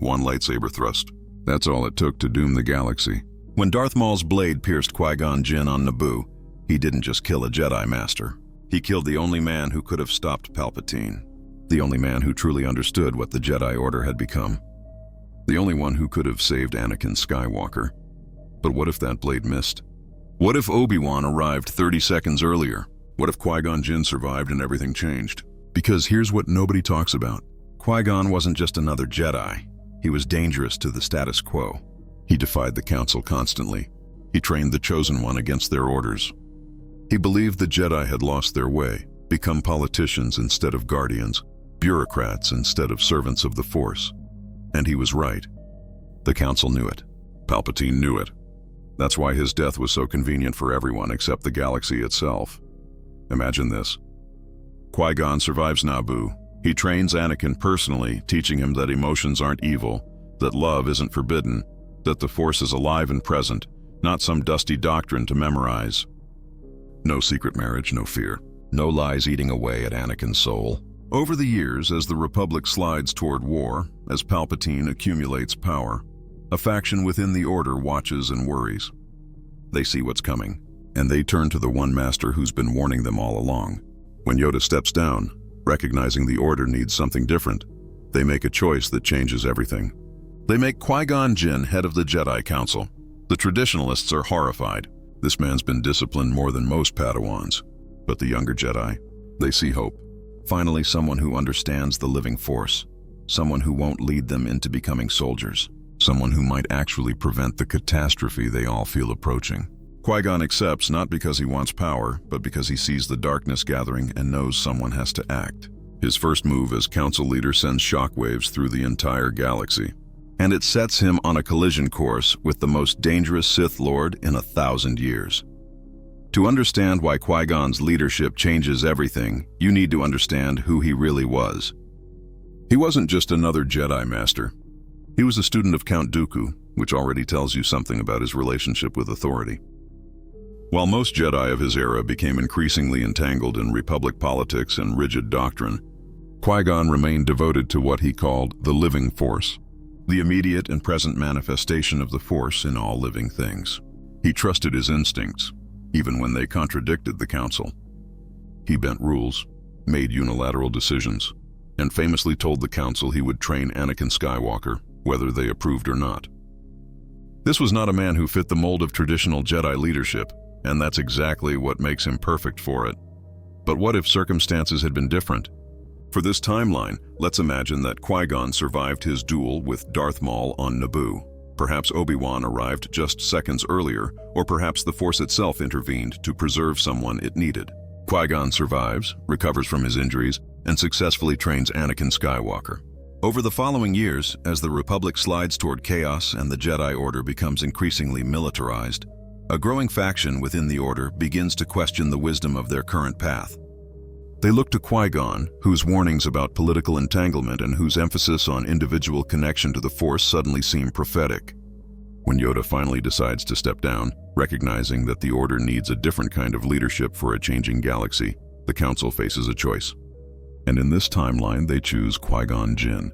One lightsaber thrust. That's all it took to doom the galaxy. When Darth Maul's blade pierced Qui-Gon Jinn on Naboo, he didn't just kill a Jedi Master. He killed the only man who could have stopped Palpatine. The only man who truly understood what the Jedi Order had become. The only one who could have saved Anakin Skywalker. But what if that blade missed? What if Obi-Wan arrived 30 seconds earlier? What if Qui-Gon Jinn survived and everything changed? Because here's what nobody talks about. Qui-Gon wasn't just another Jedi. He was dangerous to the status quo. He defied the Council constantly. He trained the Chosen One against their orders. He believed the Jedi had lost their way, become politicians instead of guardians, bureaucrats instead of servants of the Force. And he was right. The Council knew it. Palpatine knew it. That's why his death was so convenient for everyone except the galaxy itself. Imagine this. Qui-Gon survives Naboo. He trains Anakin personally, teaching him that emotions aren't evil, that love isn't forbidden, that the Force is alive and present, not some dusty doctrine to memorize. No secret marriage, no fear. No lies eating away at Anakin's soul. Over the years, as the Republic slides toward war, as Palpatine accumulates power, a faction within the Order watches and worries. They see what's coming, and they turn to the one master who's been warning them all along. When Yoda steps down, recognizing the Order needs something different, they make a choice that changes everything. They make Qui-Gon Jinn head of the Jedi Council. The traditionalists are horrified. This man's been disciplined more than most Padawans. But the younger Jedi, they see hope. Finally, someone who understands the living Force. Someone who won't lead them into becoming soldiers. Someone who might actually prevent the catastrophe they all feel approaching. Qui-Gon accepts not because he wants power, but because he sees the darkness gathering and knows someone has to act. His first move as council leader sends shockwaves through the entire galaxy. And it sets him on a collision course with the most dangerous Sith Lord in 1,000 years. To understand why Qui-Gon's leadership changes everything, you need to understand who he really was. He wasn't just another Jedi Master. He was a student of Count Dooku, which already tells you something about his relationship with authority. While most Jedi of his era became increasingly entangled in Republic politics and rigid doctrine, Qui-Gon remained devoted to what he called the living Force, the immediate and present manifestation of the Force in all living things. He trusted his instincts, even when they contradicted the Council. He bent rules, made unilateral decisions, and famously told the Council he would train Anakin Skywalker, whether they approved or not. This was not a man who fit the mold of traditional Jedi leadership, and that's exactly what makes him perfect for it. But what if circumstances had been different? For this timeline, let's imagine that Qui-Gon survived his duel with Darth Maul on Naboo. Perhaps Obi-Wan arrived just seconds earlier, or perhaps the Force itself intervened to preserve someone it needed. Qui-Gon survives, recovers from his injuries, and successfully trains Anakin Skywalker. Over the following years, as the Republic slides toward chaos and the Jedi Order becomes increasingly militarized, a growing faction within the Order begins to question the wisdom of their current path. They look to Qui-Gon, whose warnings about political entanglement and whose emphasis on individual connection to the Force suddenly seem prophetic. When Yoda finally decides to step down, recognizing that the Order needs a different kind of leadership for a changing galaxy, the Council faces a choice. And in this timeline, they choose Qui-Gon Jinn.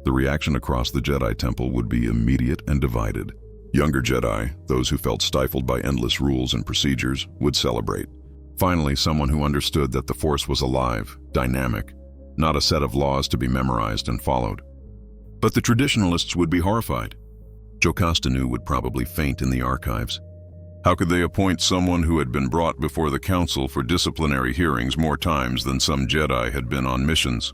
The reaction across the Jedi Temple would be immediate and divided. Younger Jedi, those who felt stifled by endless rules and procedures, would celebrate. Finally, someone who understood that the Force was alive, dynamic, not a set of laws to be memorized and followed. But the traditionalists would be horrified. Jocasta Nu would probably faint in the archives. How could they appoint someone who had been brought before the Council for disciplinary hearings more times than some Jedi had been on missions?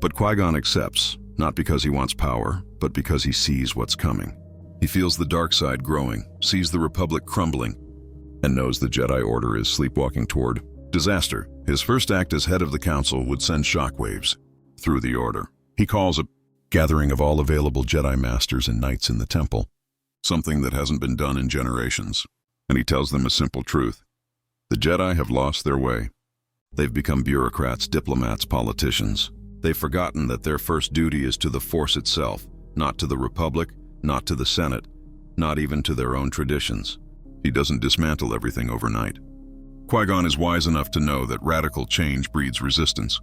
But Qui-Gon accepts, not because he wants power, but because he sees what's coming. He feels the dark side growing, sees the Republic crumbling, and knows the Jedi Order is sleepwalking toward disaster. His first act as head of the Council would send shockwaves through the Order. He calls a gathering of all available Jedi Masters and Knights in the Temple, something that hasn't been done in generations. And he tells them a simple truth. The Jedi have lost their way. They've become bureaucrats, diplomats, politicians. They've forgotten that their first duty is to the Force itself, not to the Republic, not to the Senate, not even to their own traditions. He doesn't dismantle everything overnight. Qui-Gon is wise enough to know that radical change breeds resistance,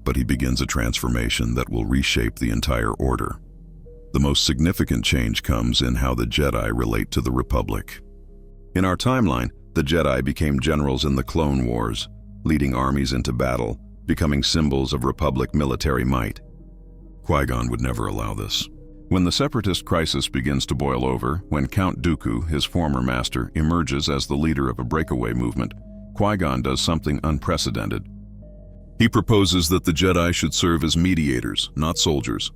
but he begins a transformation that will reshape the entire Order. The most significant change comes in how the Jedi relate to the Republic. In our timeline, the Jedi became generals in the Clone Wars, leading armies into battle, becoming symbols of Republic military might. Qui-Gon would never allow this. When the Separatist crisis begins to boil over, when Count Dooku, his former master, emerges as the leader of a breakaway movement, Qui-Gon does something unprecedented. He proposes that the Jedi should serve as mediators, not soldiers.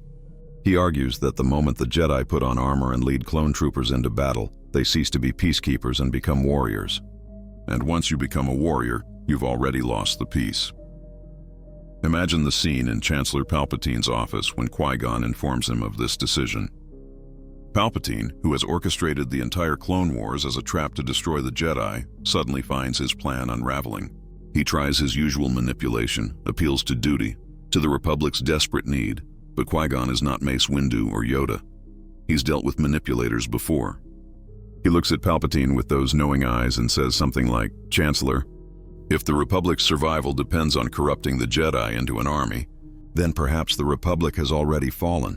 He argues that the moment the Jedi put on armor and lead clone troopers into battle, they cease to be peacekeepers and become warriors. And once you become a warrior, you've already lost the peace. Imagine the scene in Chancellor Palpatine's office when Qui-Gon informs him of this decision. Palpatine, who has orchestrated the entire Clone Wars as a trap to destroy the Jedi, suddenly finds his plan unraveling. He tries his usual manipulation, appeals to duty, to the Republic's desperate need, but Qui-Gon is not Mace Windu or Yoda. He's dealt with manipulators before. He looks at Palpatine with those knowing eyes and says something like, "Chancellor, if the Republic's survival depends on corrupting the Jedi into an army, then perhaps the Republic has already fallen."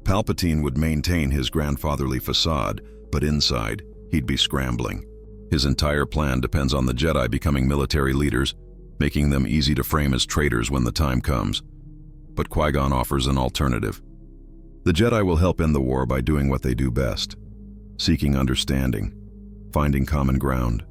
Palpatine would maintain his grandfatherly facade, but inside, he'd be scrambling. His entire plan depends on the Jedi becoming military leaders, making them easy to frame as traitors when the time comes. But Qui-Gon offers an alternative. The Jedi will help end the war by doing what they do best: seeking understanding, finding common ground,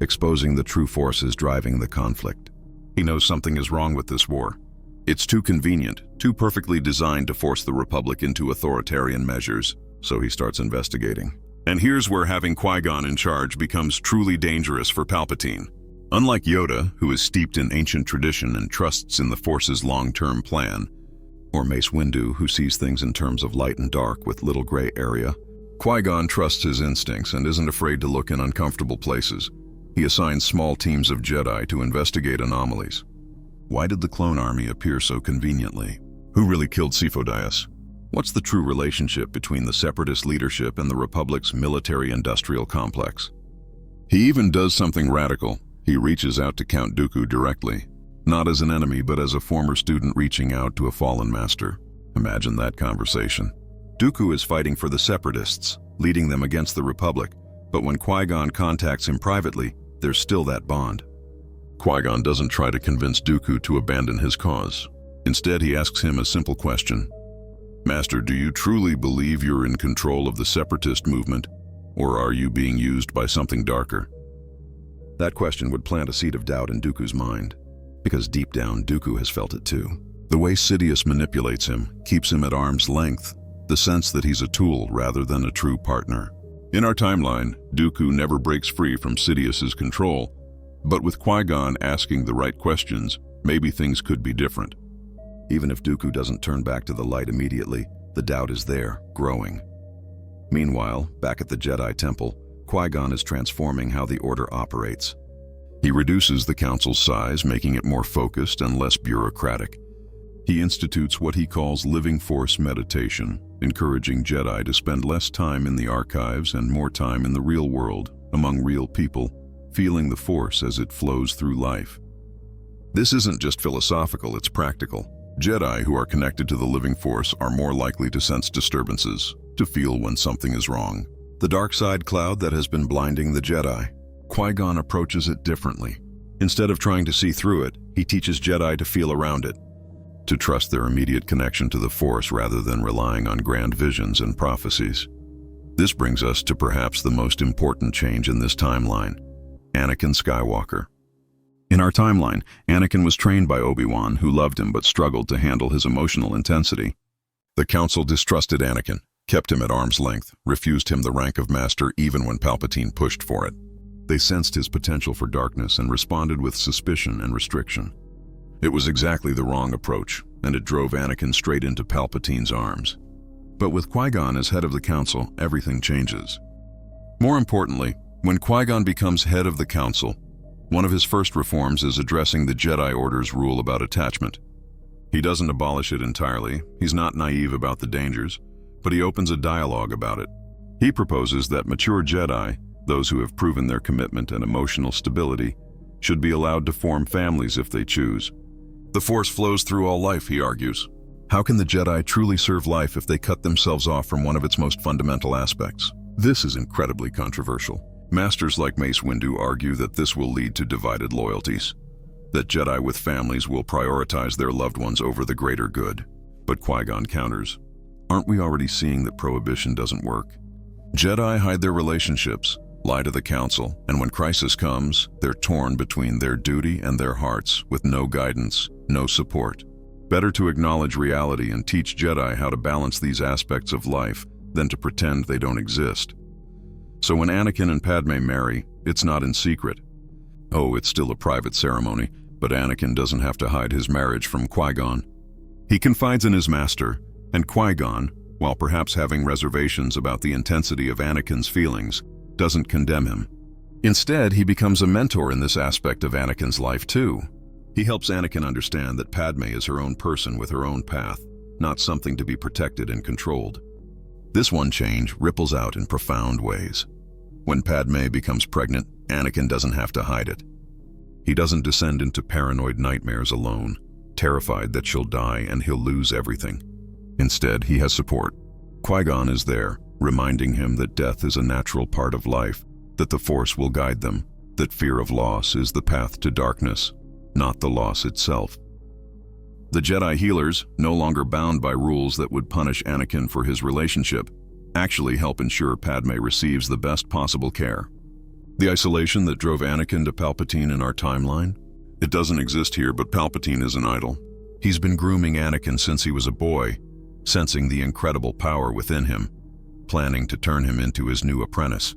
exposing the true forces driving the conflict. He knows something is wrong with this war. It's too convenient, too perfectly designed to force the Republic into authoritarian measures, so he starts investigating. And here's where having Qui-Gon in charge becomes truly dangerous for Palpatine. Unlike Yoda, who is steeped in ancient tradition and trusts in the Force's long-term plan, or Mace Windu, who sees things in terms of light and dark with little gray area, Qui-Gon trusts his instincts and isn't afraid to look in uncomfortable places. He assigns small teams of Jedi to investigate anomalies. Why did the clone army appear so conveniently? Who really killed Sifo-Dyas? What's the true relationship between the Separatist leadership and the Republic's military-industrial complex? He even does something radical. He reaches out to Count Dooku directly, not as an enemy but as a former student reaching out to a fallen master. Imagine that conversation. Dooku is fighting for the Separatists, leading them against the Republic, but when Qui-Gon contacts him privately, there's still that bond. Qui-Gon doesn't try to convince Dooku to abandon his cause. Instead, he asks him a simple question. "Master, do you truly believe you're in control of the Separatist movement, or are you being used by something darker?" That question would plant a seed of doubt in Dooku's mind, because deep down, Dooku has felt it too. The way Sidious manipulates him keeps him at arm's length, the sense that he's a tool rather than a true partner. In our timeline, Dooku never breaks free from Sidious's control, but with Qui-Gon asking the right questions, maybe things could be different. Even if Dooku doesn't turn back to the light immediately, the doubt is there, growing. Meanwhile, back at the Jedi Temple, Qui-Gon is transforming how the Order operates. He reduces the Council's size, making it more focused and less bureaucratic. He institutes what he calls living force meditation, encouraging Jedi to spend less time in the archives and more time in the real world, among real people, feeling the force as it flows through life. This isn't just philosophical, it's practical. Jedi who are connected to the living force are more likely to sense disturbances, to feel when something is wrong. The dark side cloud that has been blinding the Jedi, Qui-Gon approaches it differently. Instead of trying to see through it, he teaches Jedi to feel around it, to trust their immediate connection to the Force rather than relying on grand visions and prophecies. This brings us to perhaps the most important change in this timeline: Anakin Skywalker. In our timeline, Anakin was trained by Obi-Wan, who loved him but struggled to handle his emotional intensity. The Council distrusted Anakin, kept him at arm's length, refused him the rank of master even when Palpatine pushed for it. They sensed his potential for darkness and responded with suspicion and restriction. It was exactly the wrong approach, and it drove Anakin straight into Palpatine's arms. But with Qui-Gon as head of the Council, everything changes. More importantly, when Qui-Gon becomes head of the Council, one of his first reforms is addressing the Jedi Order's rule about attachment. He doesn't abolish it entirely, he's not naive about the dangers, but he opens a dialogue about it. He proposes that mature Jedi, those who have proven their commitment and emotional stability, should be allowed to form families if they choose. The Force flows through all life, he argues. How can the Jedi truly serve life if they cut themselves off from one of its most fundamental aspects? This is incredibly controversial. Masters like Mace Windu argue that this will lead to divided loyalties, that Jedi with families will prioritize their loved ones over the greater good. But Qui-Gon counters, aren't we already seeing that prohibition doesn't work? Jedi hide their relationships, lie to the Council, and when crisis comes, they're torn between their duty and their hearts, with no guidance, no support. Better to acknowledge reality and teach Jedi how to balance these aspects of life than to pretend they don't exist. So when Anakin and Padme marry, it's not in secret. Oh, it's still a private ceremony, but Anakin doesn't have to hide his marriage from Qui-Gon. He confides in his master, and Qui-Gon, while perhaps having reservations about the intensity of Anakin's feelings, doesn't condemn him. Instead, he becomes a mentor in this aspect of Anakin's life too. He helps Anakin understand that Padme is her own person with her own path, not something to be protected and controlled. This one change ripples out in profound ways. When Padme becomes pregnant, Anakin doesn't have to hide it. He doesn't descend into paranoid nightmares alone, terrified that she'll die and he'll lose everything. Instead, he has support. Qui-Gon is there, reminding him that death is a natural part of life, that the Force will guide them, that fear of loss is the path to darkness, not the loss itself. The Jedi healers, no longer bound by rules that would punish Anakin for his relationship, actually help ensure Padme receives the best possible care. The isolation that drove Anakin to Palpatine in our timeline? It doesn't exist here, but Palpatine is an idol. He's been grooming Anakin since he was a boy, sensing the incredible power within him, planning to turn him into his new apprentice.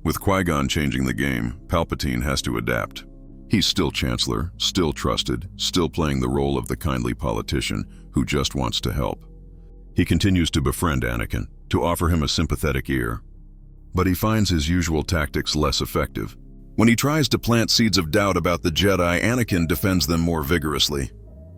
With Qui-Gon changing the game, Palpatine has to adapt. He's still Chancellor, still trusted, still playing the role of the kindly politician who just wants to help. He continues to befriend Anakin, to offer him a sympathetic ear. But he finds his usual tactics less effective. When he tries to plant seeds of doubt about the Jedi, Anakin defends them more vigorously.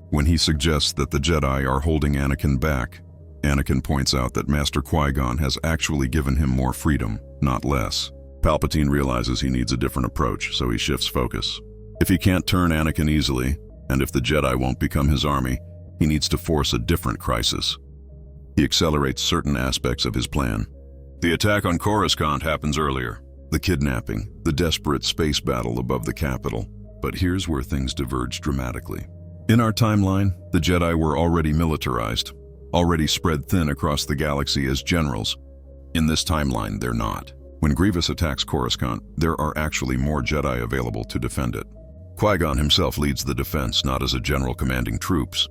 When he suggests that the Jedi are holding Anakin back, Anakin points out that Master Qui-Gon has actually given him more freedom, not less. Palpatine realizes he needs a different approach, so he shifts focus. If he can't turn Anakin easily, and if the Jedi won't become his army, he needs to force a different crisis. He accelerates certain aspects of his plan. The attack on Coruscant happens earlier. The kidnapping, the desperate space battle above the capital. But here's where things diverge dramatically. In our timeline, the Jedi were already militarized, already spread thin across the galaxy as generals. In this timeline, they're not. When Grievous attacks Coruscant, there are actually more Jedi available to defend it. Qui-Gon himself leads the defense, not as a general commanding troops,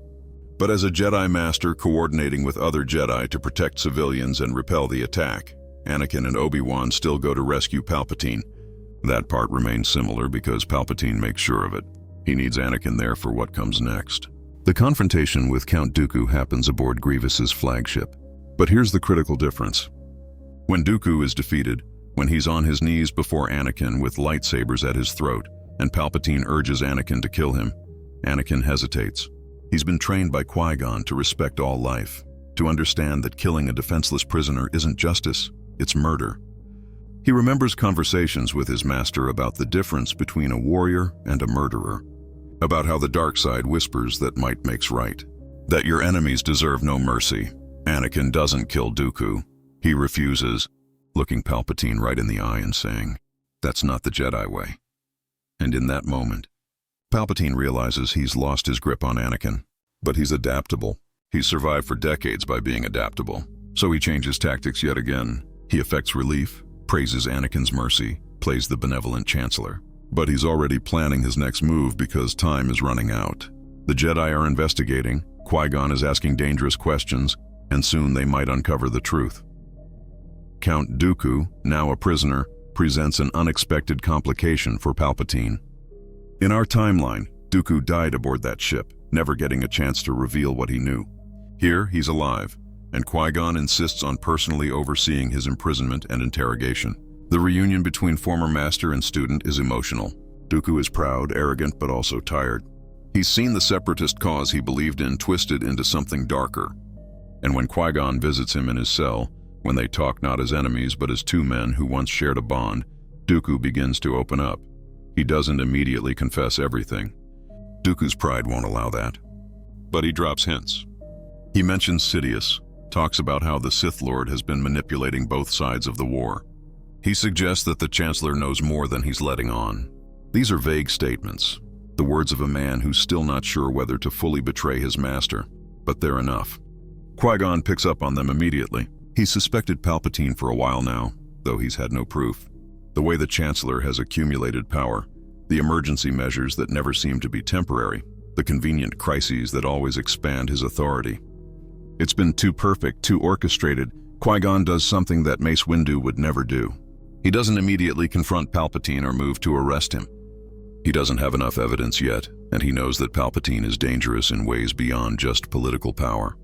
but as a Jedi Master coordinating with other Jedi to protect civilians and repel the attack. Anakin and Obi-Wan still go to rescue Palpatine. That part remains similar because Palpatine makes sure of it. He needs Anakin there for what comes next. The confrontation with Count Dooku happens aboard Grievous's flagship. But here's the critical difference. When Dooku is defeated, when he's on his knees before Anakin with lightsabers at his throat, and Palpatine urges Anakin to kill him, Anakin hesitates. He's been trained by Qui-Gon to respect all life, to understand that killing a defenseless prisoner isn't justice, it's murder. He remembers conversations with his master about the difference between a warrior and a murderer, about how the dark side whispers that might makes right, that your enemies deserve no mercy. Anakin doesn't kill Dooku. He refuses, looking Palpatine right in the eye and saying, "That's not the Jedi way." And in that moment, Palpatine realizes he's lost his grip on Anakin. But he's adaptable. He's survived for decades by being adaptable. So he changes tactics yet again. He affects relief, praises Anakin's mercy, plays the benevolent Chancellor. But he's already planning his next move because time is running out. The Jedi are investigating, Qui-Gon is asking dangerous questions, and soon they might uncover the truth. Count Dooku, now a prisoner, presents an unexpected complication for Palpatine. In our timeline, Dooku died aboard that ship, never getting a chance to reveal what he knew. Here, he's alive, and Qui-Gon insists on personally overseeing his imprisonment and interrogation. The reunion between former master and student is emotional. Dooku is proud, arrogant, but also tired. He's seen the separatist cause he believed in twisted into something darker. And when Qui-Gon visits him in his cell, when they talk not as enemies but as two men who once shared a bond, Dooku begins to open up. He doesn't immediately confess everything. Dooku's pride won't allow that. But he drops hints. He mentions Sidious, talks about how the Sith Lord has been manipulating both sides of the war. He suggests that the Chancellor knows more than he's letting on. These are vague statements, the words of a man who's still not sure whether to fully betray his master, but they're enough. Qui-Gon picks up on them immediately. He's suspected Palpatine for a while now, though he's had no proof. The way the Chancellor has accumulated power, the emergency measures that never seem to be temporary, the convenient crises that always expand his authority. It's been too perfect, too orchestrated. Qui-Gon does something that Mace Windu would never do. He doesn't immediately confront Palpatine or move to arrest him. He doesn't have enough evidence yet, and he knows that Palpatine is dangerous in ways beyond just political power.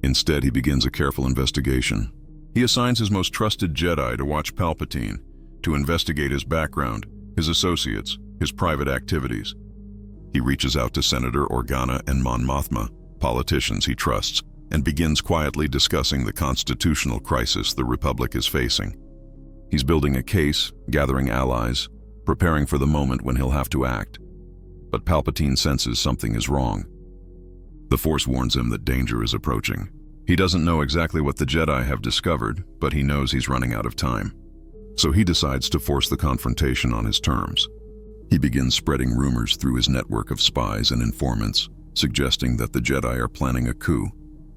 Instead, he begins a careful investigation. He assigns his most trusted Jedi to watch Palpatine, to investigate his background, his associates, his private activities. He reaches out to Senator Organa and Mon Mothma, politicians he trusts, and begins quietly discussing the constitutional crisis the Republic is facing. He's building a case, gathering allies, preparing for the moment when he'll have to act. But Palpatine senses something is wrong. The Force warns him that danger is approaching. He doesn't know exactly what the Jedi have discovered, but he knows he's running out of time. So he decides to force the confrontation on his terms. He begins spreading rumors through his network of spies and informants, suggesting that the Jedi are planning a coup,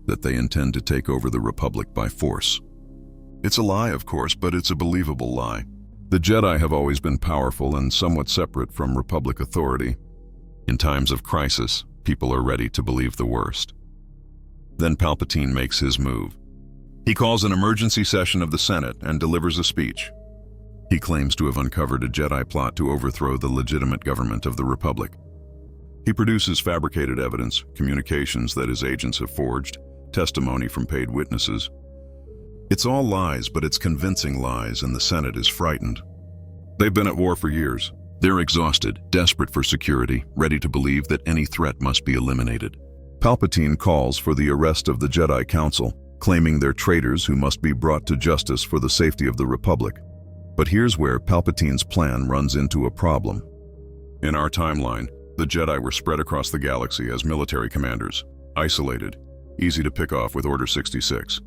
that they intend to take over the Republic by force. It's a lie, of course, but it's a believable lie. The Jedi have always been powerful and somewhat separate from Republic authority. In times of crisis, people are ready to believe the worst. Then Palpatine makes his move. He calls an emergency session of the Senate and delivers a speech. He claims to have uncovered a Jedi plot to overthrow the legitimate government of the Republic. He produces fabricated evidence, communications that his agents have forged, testimony from paid witnesses. It's all lies, but it's convincing lies, and the Senate is frightened. They've been at war for years. They're exhausted, desperate for security, ready to believe that any threat must be eliminated. Palpatine calls for the arrest of the Jedi Council, claiming they're traitors who must be brought to justice for the safety of the Republic. But here's where Palpatine's plan runs into a problem. In our timeline, the Jedi were spread across the galaxy as military commanders, isolated, easy to pick off with Order 66.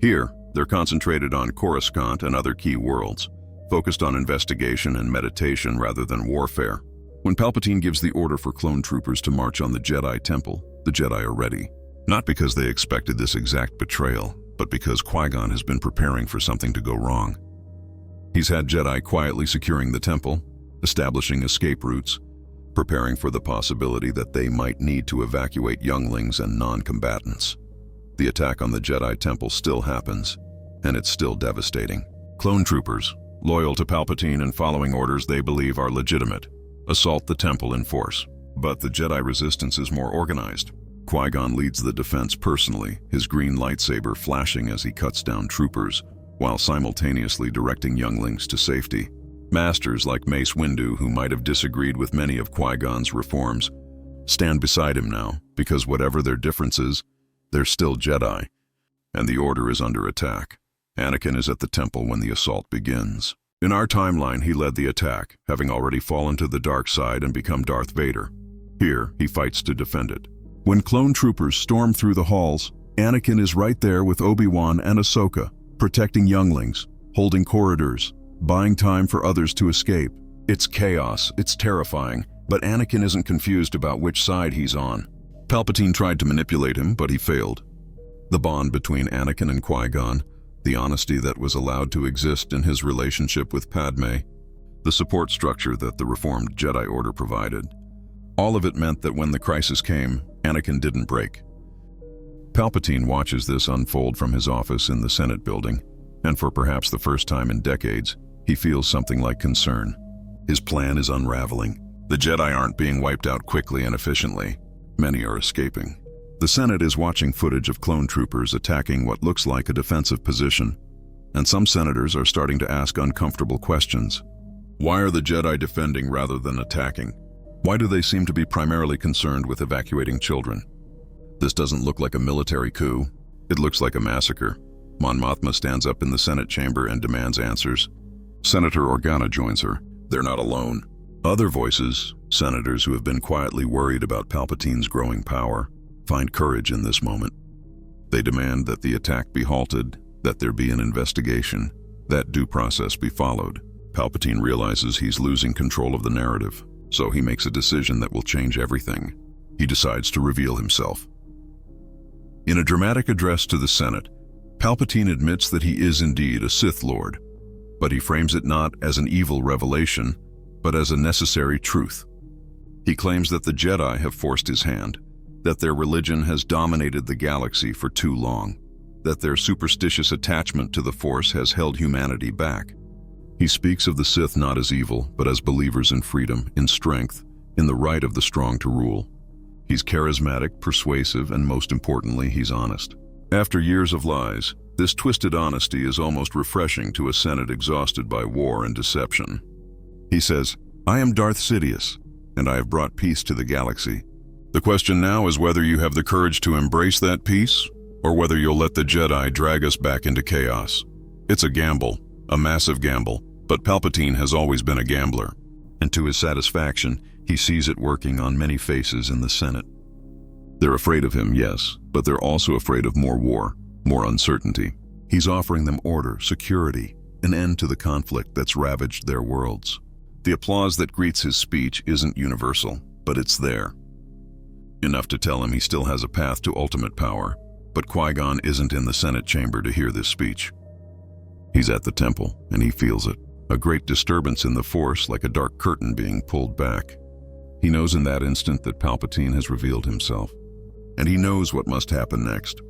Here, they're concentrated on Coruscant and other key worlds, focused on investigation and meditation rather than warfare. When Palpatine gives the order for clone troopers to march on the Jedi Temple, the Jedi are ready. Not because they expected this exact betrayal, but because Qui-Gon has been preparing for something to go wrong. He's had Jedi quietly securing the temple, establishing escape routes, preparing for the possibility that they might need to evacuate younglings and non-combatants. The attack on the Jedi Temple still happens, and it's still devastating. Clone troopers, loyal to Palpatine and following orders they believe are legitimate, assault the temple in force. But the Jedi resistance is more organized. Qui-Gon leads the defense personally, his green lightsaber flashing as he cuts down troopers, while simultaneously directing younglings to safety. Masters like Mace Windu, who might have disagreed with many of Qui-Gon's reforms, stand beside him now, because whatever their differences, they're still Jedi, and the Order is under attack. Anakin is at the temple when the assault begins. In our timeline, he led the attack, having already fallen to the dark side and become Darth Vader. Here, he fights to defend it. When clone troopers storm through the halls, Anakin is right there with Obi-Wan and Ahsoka, protecting younglings, holding corridors, buying time for others to escape. It's chaos, it's terrifying, but Anakin isn't confused about which side he's on. Palpatine tried to manipulate him, but he failed. The bond between Anakin and Qui-Gon, the honesty that was allowed to exist in his relationship with Padme, the support structure that the reformed Jedi Order provided, all of it meant that when the crisis came, Anakin didn't break. Palpatine watches this unfold from his office in the Senate building, and for perhaps the first time in decades, he feels something like concern. His plan is unraveling. The Jedi aren't being wiped out quickly and efficiently. Many are escaping. The Senate is watching footage of clone troopers attacking what looks like a defensive position, and some senators are starting to ask uncomfortable questions. Why are the Jedi defending rather than attacking? Why do they seem to be primarily concerned with evacuating children? This doesn't look like a military coup. It looks like a massacre. Mon Mothma stands up in the Senate chamber and demands answers. Senator Organa joins her. They're not alone. Other voices, senators who have been quietly worried about Palpatine's growing power, find courage in this moment. They demand that the attack be halted, that there be an investigation, that due process be followed. Palpatine realizes he's losing control of the narrative, so he makes a decision that will change everything. He decides to reveal himself. In a dramatic address to the Senate, Palpatine admits that he is indeed a Sith Lord, but he frames it not as an evil revelation, but as a necessary truth. He claims that the Jedi have forced his hand, that their religion has dominated the galaxy for too long, that their superstitious attachment to the Force has held humanity back. He speaks of the Sith not as evil, but as believers in freedom, in strength, in the right of the strong to rule. He's charismatic, persuasive, and most importantly, he's honest. After years of lies, this twisted honesty is almost refreshing to a Senate exhausted by war and deception. He says, "I am Darth Sidious, and I have brought peace to the galaxy. The question now is whether you have the courage to embrace that peace, or whether you'll let the Jedi drag us back into chaos. It's a gamble, a massive gamble, but Palpatine has always been a gambler. And to his satisfaction, he sees it working on many faces in the Senate. They're afraid of him, yes, but they're also afraid of more war, more uncertainty. He's offering them order, security, an end to the conflict that's ravaged their worlds. The applause that greets his speech isn't universal, but it's there. Enough to tell him he still has a path to ultimate power, but Qui-Gon isn't in the Senate chamber to hear this speech. He's at the temple, and he feels it. A great disturbance in the Force, like a dark curtain being pulled back. He knows in that instant that Palpatine has revealed himself, and he knows what must happen next.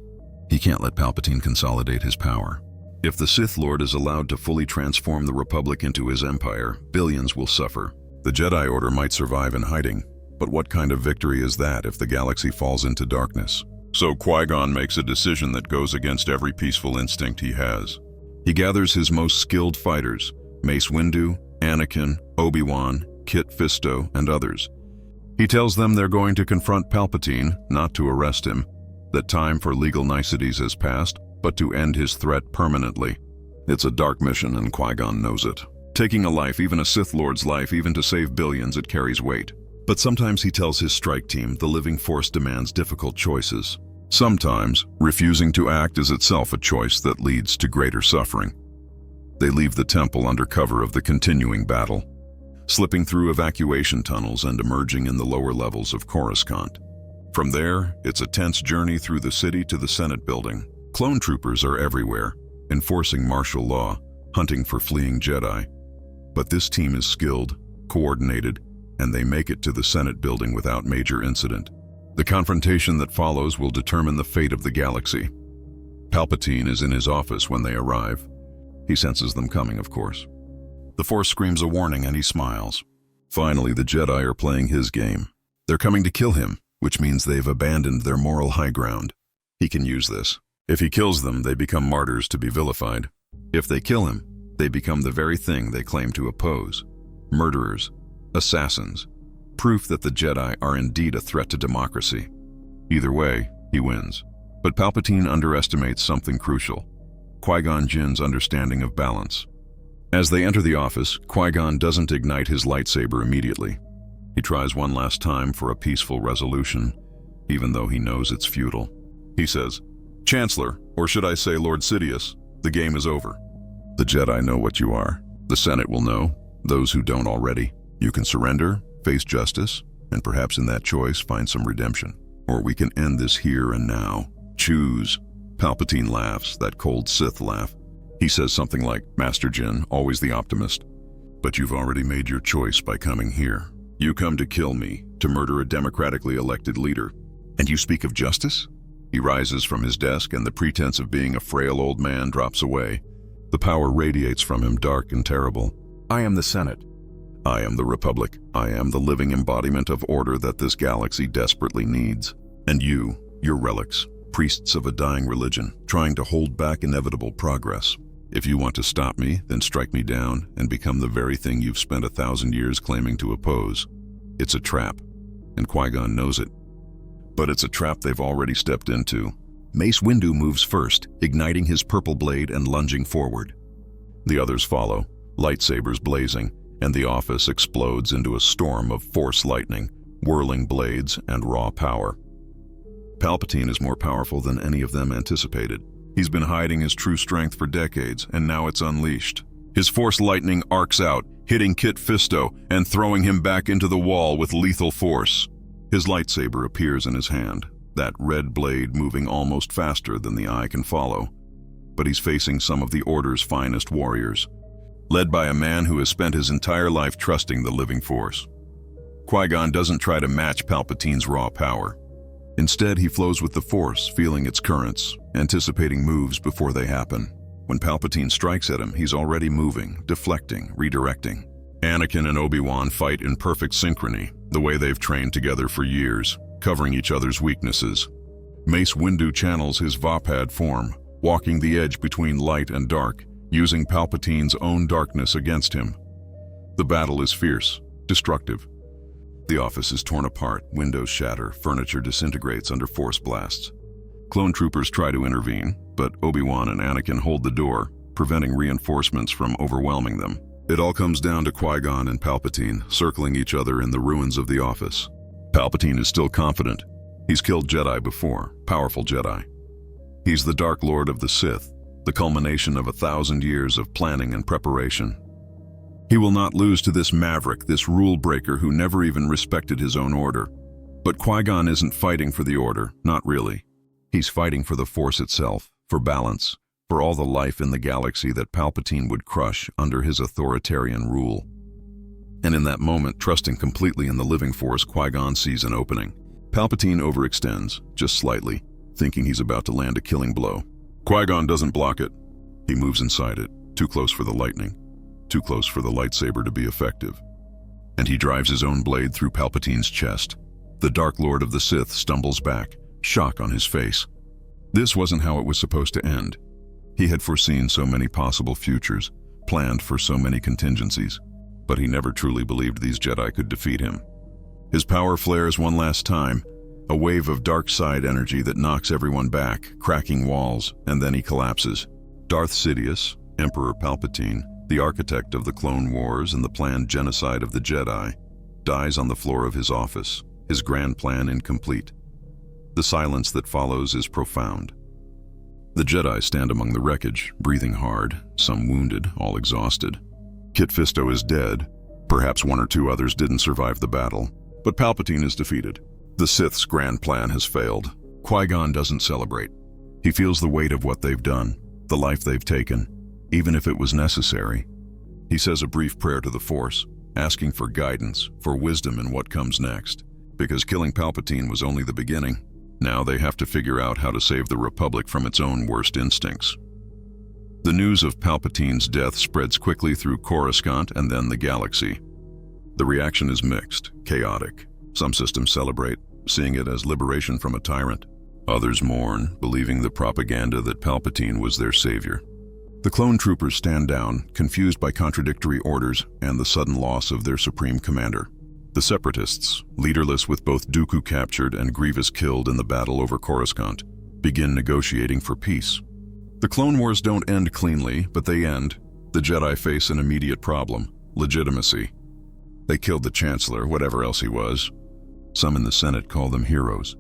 He can't let Palpatine consolidate his power. If the Sith Lord is allowed to fully transform the Republic into his empire, billions will suffer. The Jedi Order might survive in hiding, but what kind of victory is that if the galaxy falls into darkness? So Qui-Gon makes a decision that goes against every peaceful instinct he has. He gathers his most skilled fighters, Mace Windu, Anakin, Obi-Wan, Kit Fisto, and others. He tells them they're going to confront Palpatine, not to arrest him, that time for legal niceties has passed, but to end his threat permanently. It's a dark mission, and Qui-Gon knows it. Taking a life, even a Sith Lord's life, even to save billions, it carries weight. But sometimes he tells his strike team the living Force demands difficult choices. Sometimes, refusing to act is itself a choice that leads to greater suffering. They leave the temple under cover of the continuing battle, slipping through evacuation tunnels and emerging in the lower levels of Coruscant. From there, it's a tense journey through the city to the Senate building. Clone troopers are everywhere, enforcing martial law, hunting for fleeing Jedi. But this team is skilled, coordinated, and they make it to the Senate building without major incident. The confrontation that follows will determine the fate of the galaxy. Palpatine is in his office when they arrive. He senses them coming, of course. The Force screams a warning and he smiles. Finally, the Jedi are playing his game. They're coming to kill him, which means they've abandoned their moral high ground. He can use this. If he kills them, they become martyrs to be vilified. If they kill him, they become the very thing they claim to oppose. Murderers, assassins, proof that the Jedi are indeed a threat to democracy. Either way, he wins. But Palpatine underestimates something crucial: Qui-Gon Jinn's understanding of balance. As they enter the office, Qui-Gon doesn't ignite his lightsaber immediately. He tries one last time for a peaceful resolution, even though he knows it's futile. He says, "Chancellor, or should I say Lord Sidious, the game is over. The Jedi know what you are. The Senate will know, those who don't already. You can surrender, face justice, and perhaps in that choice find some redemption. Or we can end this here and now. Choose." Palpatine laughs, that cold Sith laugh. He says something like, "Master Jinn, always the optimist. But you've already made your choice by coming here. You come to kill me, to murder a democratically elected leader. And you speak of justice?" He rises from his desk and the pretense of being a frail old man drops away. The power radiates from him, dark and terrible. "I am the Senate. I am the Republic. I am the living embodiment of order that this galaxy desperately needs. And you, your relics, priests of a dying religion, trying to hold back inevitable progress. If you want to stop me, then strike me down and become the very thing you've spent 1,000 years claiming to oppose. It's a trap, and Qui-Gon knows it. But it's a trap they've already stepped into." Mace Windu moves first, igniting his purple blade and lunging forward. The others follow, lightsabers blazing, and the office explodes into a storm of Force lightning, whirling blades, and raw power. Palpatine is more powerful than any of them anticipated. He's been hiding his true strength for decades, and now it's unleashed. His Force lightning arcs out, hitting Kit Fisto and throwing him back into the wall with lethal force. His lightsaber appears in his hand, that red blade moving almost faster than the eye can follow. But he's facing some of the Order's finest warriors, led by a man who has spent his entire life trusting the living Force. Qui-Gon doesn't try to match Palpatine's raw power. Instead, he flows with the Force, feeling its currents, anticipating moves before they happen. When Palpatine strikes at him, he's already moving, deflecting, redirecting. Anakin and Obi-Wan fight in perfect synchrony, the way they've trained together for years, covering each other's weaknesses. Mace Windu channels his Vapad form, walking the edge between light and dark, using Palpatine's own darkness against him. The battle is fierce, destructive. The office is torn apart, windows shatter, furniture disintegrates under Force blasts. Clone troopers try to intervene, but Obi-Wan and Anakin hold the door, preventing reinforcements from overwhelming them. It all comes down to Qui-Gon and Palpatine circling each other in the ruins of the office. Palpatine is still confident. He's killed Jedi before, powerful Jedi. He's the Dark Lord of the Sith, the culmination of 1,000 years of planning and preparation. He will not lose to this maverick, this rule breaker who never even respected his own order. But Qui-Gon isn't fighting for the order, not really. He's fighting for the Force itself, for balance, for all the life in the galaxy that Palpatine would crush under his authoritarian rule. And in that moment, trusting completely in the living Force, Qui-Gon sees an opening. Palpatine overextends, just slightly, thinking he's about to land a killing blow. Qui-Gon doesn't block it. He moves inside it, too close for the lightning, too close for the lightsaber to be effective. And he drives his own blade through Palpatine's chest. The Dark Lord of the Sith stumbles back, shock on his face. This wasn't how it was supposed to end. He had foreseen so many possible futures, planned for so many contingencies, but he never truly believed these Jedi could defeat him. His power flares one last time, a wave of dark side energy that knocks everyone back, cracking walls, and then he collapses. Darth Sidious, Emperor Palpatine, the architect of the Clone Wars and the planned genocide of the Jedi, dies on the floor of his office, his grand plan incomplete. The silence that follows is profound. The Jedi stand among the wreckage, breathing hard, some wounded, all exhausted. Kit Fisto is dead. Perhaps one or two others didn't survive the battle, but Palpatine is defeated. The Sith's grand plan has failed. Qui-Gon doesn't celebrate. He feels the weight of what they've done, the life they've taken, even if it was necessary. He says a brief prayer to the Force, asking for guidance, for wisdom in what comes next. Because killing Palpatine was only the beginning. Now they have to figure out how to save the Republic from its own worst instincts. The news of Palpatine's death spreads quickly through Coruscant and then the galaxy. The reaction is mixed, chaotic. Some systems celebrate, seeing it as liberation from a tyrant. Others mourn, believing the propaganda that Palpatine was their savior. The clone troopers stand down, confused by contradictory orders and the sudden loss of their supreme commander. The Separatists, leaderless with both Dooku captured and Grievous killed in the battle over Coruscant, begin negotiating for peace. The Clone Wars don't end cleanly, but they end. The Jedi face an immediate problem: legitimacy. They killed the Chancellor, whatever else he was. Some in the Senate call them heroes.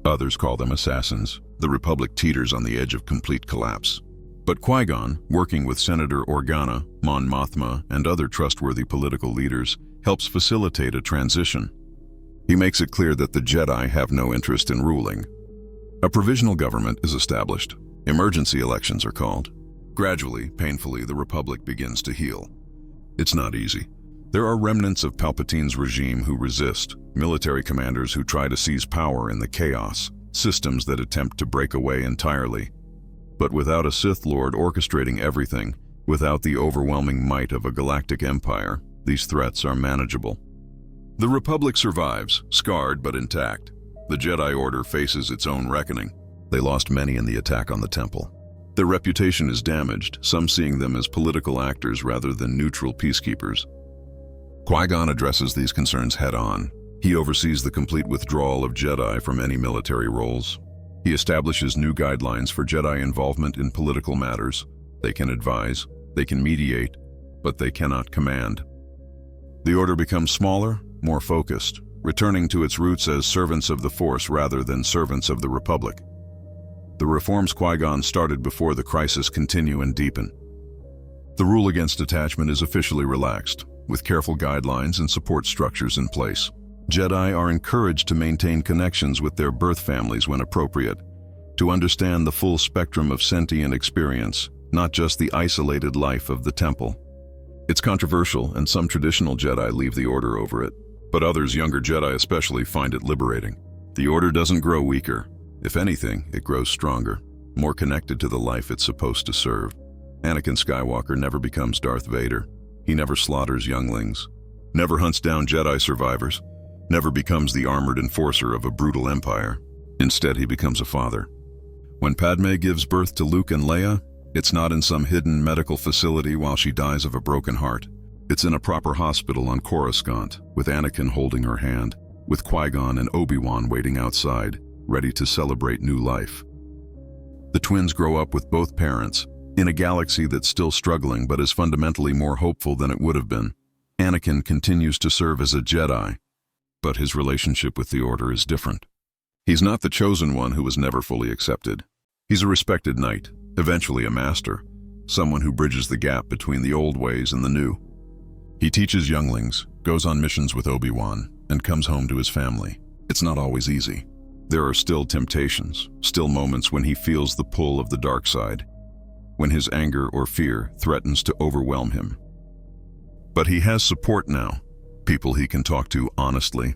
Others call them assassins. The Republic teeters on the edge of complete collapse. But Qui-Gon, working with Senator Organa, Mon Mothma, and other trustworthy political leaders, helps facilitate a transition. He makes it clear that the Jedi have no interest in ruling. A provisional government is established. Emergency elections are called. Gradually, painfully, the Republic begins to heal. It's not easy. There are remnants of Palpatine's regime who resist, military commanders who try to seize power in the chaos, systems that attempt to break away entirely. But without a Sith Lord orchestrating everything, without the overwhelming might of a galactic empire, these threats are manageable. The Republic survives, scarred but intact. The Jedi Order faces its own reckoning. They lost many in the attack on the temple. Their reputation is damaged, some seeing them as political actors rather than neutral peacekeepers. Qui-Gon addresses these concerns head-on. He oversees the complete withdrawal of Jedi from any military roles. He establishes new guidelines for Jedi involvement in political matters. They can advise, they can mediate, but they cannot command. The Order becomes smaller, more focused. returning to its roots as servants of the Force rather than servants of the Republic. The reforms Qui-Gon started before the crisis continue and deepen. The rule against attachment is officially relaxed, with careful guidelines and support structures in place. Jedi are encouraged to maintain connections with their birth families when appropriate, to understand the full spectrum of sentient experience, not just the isolated life of the temple. It's controversial, and some traditional Jedi leave the Order over it, but others, younger Jedi especially, find it liberating. The Order doesn't grow weaker. If anything, it grows stronger, more connected to the life it's supposed to serve. Anakin Skywalker never becomes Darth Vader. He never slaughters younglings, never hunts down Jedi survivors, never becomes the armored enforcer of a brutal empire. Instead, he becomes a father. When Padme gives birth to Luke and Leia, it's not in some hidden medical facility while she dies of a broken heart. It's in a proper hospital on Coruscant, with Anakin holding her hand, with Qui-Gon and Obi-Wan waiting outside, ready to celebrate new life. The twins grow up with both parents, in a galaxy that's still struggling but is fundamentally more hopeful than it would have been. Anakin continues to serve as a Jedi, but his relationship with the Order is different. He's not the chosen one who was never fully accepted. He's a respected knight, eventually a master, someone who bridges the gap between the old ways and the new. He teaches younglings, goes on missions with Obi-Wan, and comes home to his family. It's not always easy. There are still temptations, still moments when he feels the pull of the dark side, when his anger or fear threatens to overwhelm him. But he has support now, people he can talk to honestly,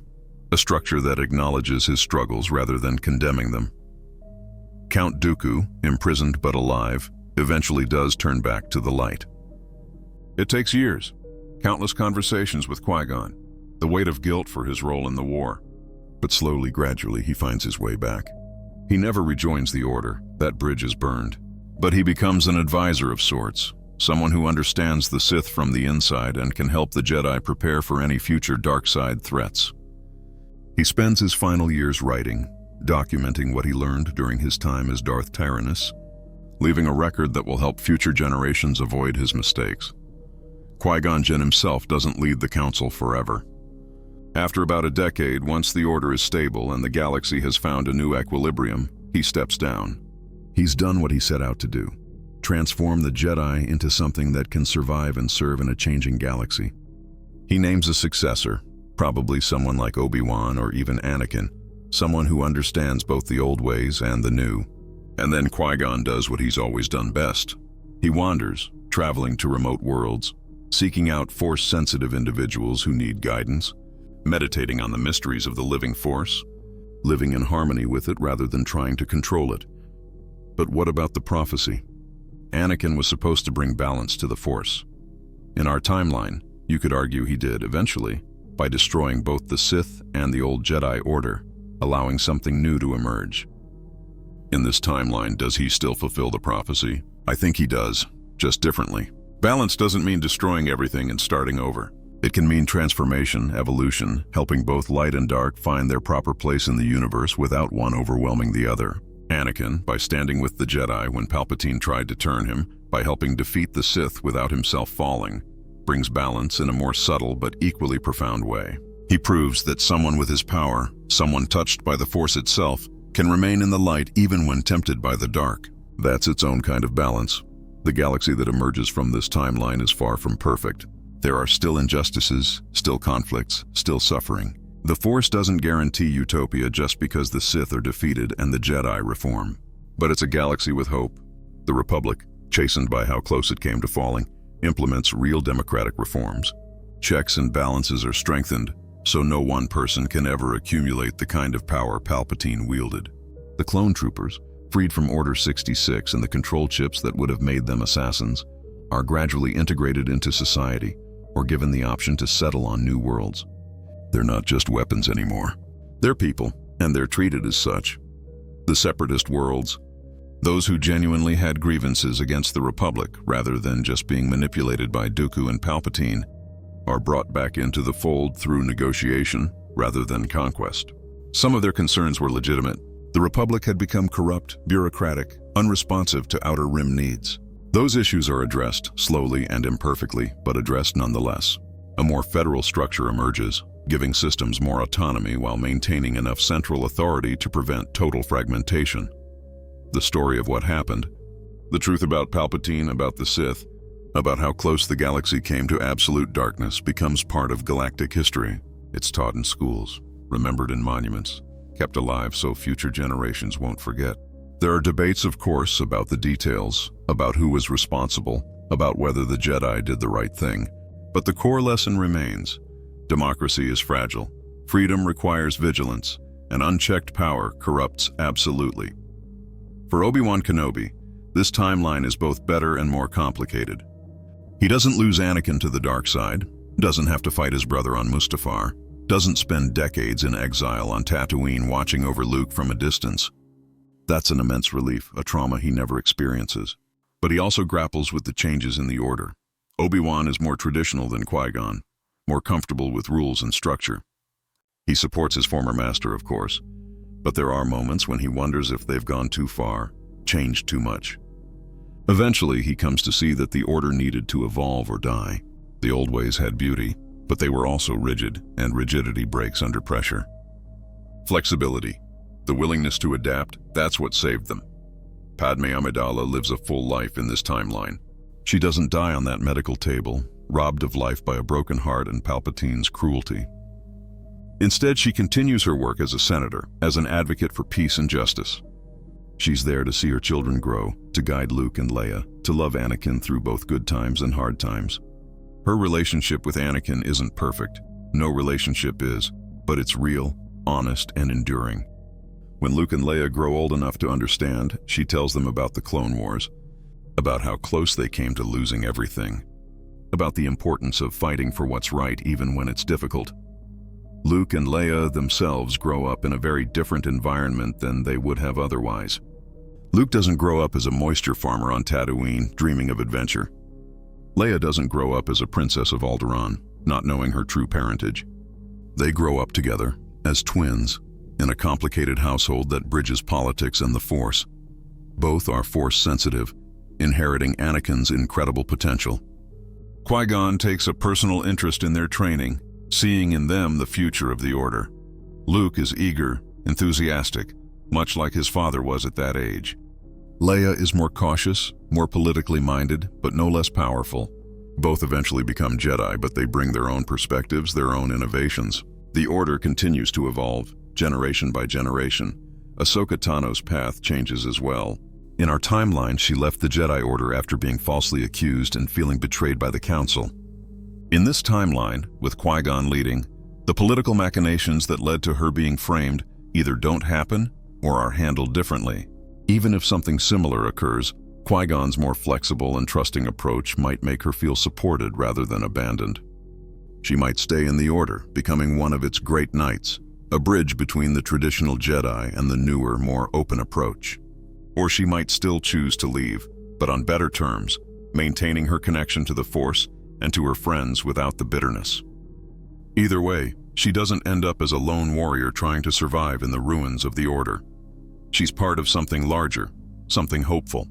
a structure that acknowledges his struggles rather than condemning them. Count Dooku, imprisoned but alive, eventually does turn back to the light. It takes years, countless conversations with Qui-Gon, the weight of guilt for his role in the war. But slowly, gradually, he finds his way back. He never rejoins the Order, that bridge is burned. But he becomes an advisor of sorts, someone who understands the Sith from the inside and can help the Jedi prepare for any future dark side threats. He spends his final years writing, documenting what he learned during his time as Darth Tyrannus, leaving a record that will help future generations avoid his mistakes. Qui-Gon Jinn himself doesn't lead the Council forever. After about a decade, once the Order is stable and the galaxy has found a new equilibrium, he steps down. He's done what he set out to do, transform the Jedi into something that can survive and serve in a changing galaxy. He names a successor, probably someone like Obi-Wan or even Anakin, someone who understands both the old ways and the new. And then Qui-Gon does what he's always done best. He wanders, traveling to remote worlds, seeking out Force-sensitive individuals who need guidance, meditating on the mysteries of the living Force, living in harmony with it rather than trying to control it. But what about the prophecy? Anakin was supposed to bring balance to the Force. In our timeline, you could argue he did eventually, by destroying both the Sith and the old Jedi Order, allowing something new to emerge. In this timeline, does he still fulfill the prophecy? I think he does, just differently. Balance doesn't mean destroying everything and starting over. It can mean transformation, evolution, helping both light and dark find their proper place in the universe without one overwhelming the other. Anakin, by standing with the Jedi when Palpatine tried to turn him, by helping defeat the Sith without himself falling, brings balance in a more subtle but equally profound way. He proves that someone with his power, someone touched by the Force itself, can remain in the light even when tempted by the dark. That's its own kind of balance. The galaxy that emerges from this timeline is far from perfect. There are still injustices, still conflicts, still suffering. The Force doesn't guarantee utopia just because the Sith are defeated and the Jedi reform. But it's a galaxy with hope. The Republic, chastened by how close it came to falling, implements real democratic reforms. Checks and balances are strengthened, so no one person can ever accumulate the kind of power Palpatine wielded. The clone troopers, freed from Order 66 and the control chips that would have made them assassins, are gradually integrated into society or given the option to settle on new worlds. They're not just weapons anymore. They're people, and they're treated as such. The separatist worlds, those who genuinely had grievances against the Republic rather than just being manipulated by Dooku and Palpatine, are brought back into the fold through negotiation rather than conquest. Some of their concerns were legitimate. The Republic had become corrupt, bureaucratic, unresponsive to Outer Rim needs. Those issues are addressed, slowly and imperfectly, but addressed nonetheless. A more federal structure emerges, giving systems more autonomy while maintaining enough central authority to prevent total fragmentation. The story of what happened, the truth about Palpatine, about the Sith, about how close the galaxy came to absolute darkness becomes part of galactic history. It's taught in schools, remembered in monuments, kept alive so future generations won't forget. There are debates, of course, about the details, about who was responsible, about whether the Jedi did the right thing. But the core lesson remains. Democracy is fragile. Freedom requires vigilance, and unchecked power corrupts absolutely. For Obi-Wan Kenobi, this timeline is both better and more complicated. He doesn't lose Anakin to the dark side, doesn't have to fight his brother on Mustafar, doesn't spend decades in exile on Tatooine watching over Luke from a distance. That's an immense relief, a trauma he never experiences. But he also grapples with the changes in the Order. Obi-Wan is more traditional than Qui-Gon, more comfortable with rules and structure. He supports his former master, of course, but there are moments when he wonders if they've gone too far, changed too much. Eventually, he comes to see that the Order needed to evolve or die. The old ways had beauty, but they were also rigid, and rigidity breaks under pressure. Flexibility, the willingness to adapt, that's what saved them. Padme Amidala lives a full life in this timeline. She doesn't die on that medical table, robbed of life by a broken heart and Palpatine's cruelty. Instead, she continues her work as a senator, as an advocate for peace and justice. She's there to see her children grow, to guide Luke and Leia, to love Anakin through both good times and hard times. Her relationship with Anakin isn't perfect. No relationship is, but it's real, honest, and enduring. When Luke and Leia grow old enough to understand, she tells them about the Clone Wars, about how close they came to losing everything, about the importance of fighting for what's right even when it's difficult. Luke and Leia themselves grow up in a very different environment than they would have otherwise. Luke doesn't grow up as a moisture farmer on Tatooine, dreaming of adventure. Leia doesn't grow up as a princess of Alderaan, not knowing her true parentage. They grow up together, as twins, in a complicated household that bridges politics and the Force. Both are Force-sensitive, inheriting Anakin's incredible potential. Qui-Gon takes a personal interest in their training, seeing in them the future of the Order. Luke is eager, enthusiastic, much like his father was at that age. Leia is more cautious, more politically minded, but no less powerful. Both eventually become Jedi, but they bring their own perspectives, their own innovations. The Order continues to evolve, generation by generation. Ahsoka Tano's path changes as well. In our timeline, she left the Jedi Order after being falsely accused and feeling betrayed by the Council. In this timeline, with Qui-Gon leading, the political machinations that led to her being framed either don't happen or are handled differently. Even if something similar occurs, Qui-Gon's more flexible and trusting approach might make her feel supported rather than abandoned. She might stay in the Order, becoming one of its great knights, a bridge between the traditional Jedi and the newer, more open approach. Or she might still choose to leave, but on better terms, maintaining her connection to the Force and to her friends without the bitterness. Either way, she doesn't end up as a lone warrior trying to survive in the ruins of the Order. She's part of something larger, something hopeful.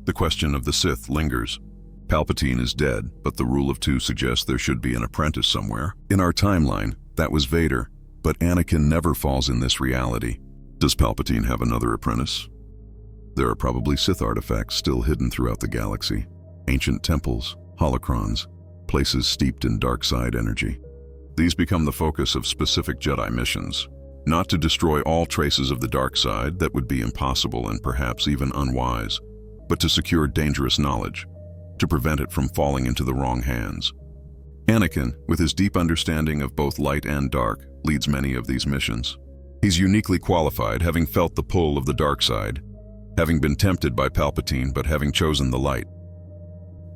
The question of the Sith lingers. Palpatine is dead, but the rule of two suggests there should be an apprentice somewhere. In our timeline, that was Vader, but Anakin never falls in this reality. Does Palpatine have another apprentice? There are probably Sith artifacts still hidden throughout the galaxy. Ancient temples, holocrons, places steeped in dark side energy. These become the focus of specific Jedi missions. Not to destroy all traces of the dark side, that would be impossible and perhaps even unwise, but to secure dangerous knowledge, to prevent it from falling into the wrong hands. Anakin, with his deep understanding of both light and dark, leads many of these missions. He's uniquely qualified, having felt the pull of the dark side, having been tempted by Palpatine but having chosen the light.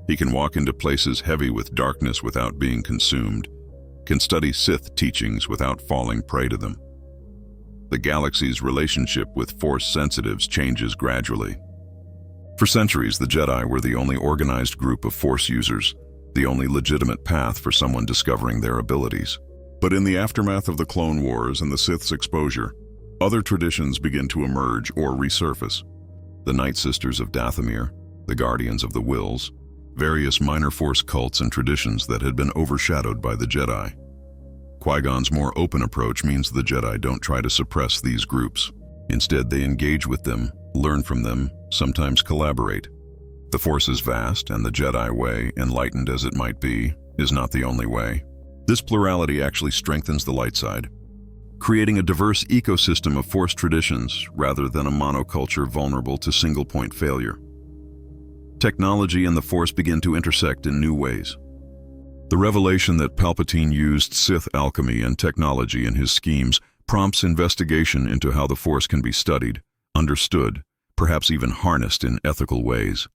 He can walk into places heavy with darkness without being consumed, can study Sith teachings without falling prey to them. The galaxy's relationship with Force sensitives changes gradually. For centuries, the Jedi were the only organized group of Force users, the only legitimate path for someone discovering their abilities. But in the aftermath of the Clone Wars and the Sith's exposure, other traditions begin to emerge or resurface. The Night Sisters of Dathomir, the Guardians of the Wills, various minor Force cults and traditions that had been overshadowed by the Jedi. Qui-Gon's more open approach means the Jedi don't try to suppress these groups. Instead, they engage with them, learn from them, sometimes collaborate. The Force is vast, and the Jedi way, enlightened as it might be, is not the only way. This plurality actually strengthens the light side, creating a diverse ecosystem of Force traditions rather than a monoculture vulnerable to single-point failure. Technology and the Force begin to intersect in new ways. The revelation that Palpatine used Sith alchemy and technology in his schemes prompts investigation into how the Force can be studied, understood, perhaps even harnessed in ethical ways.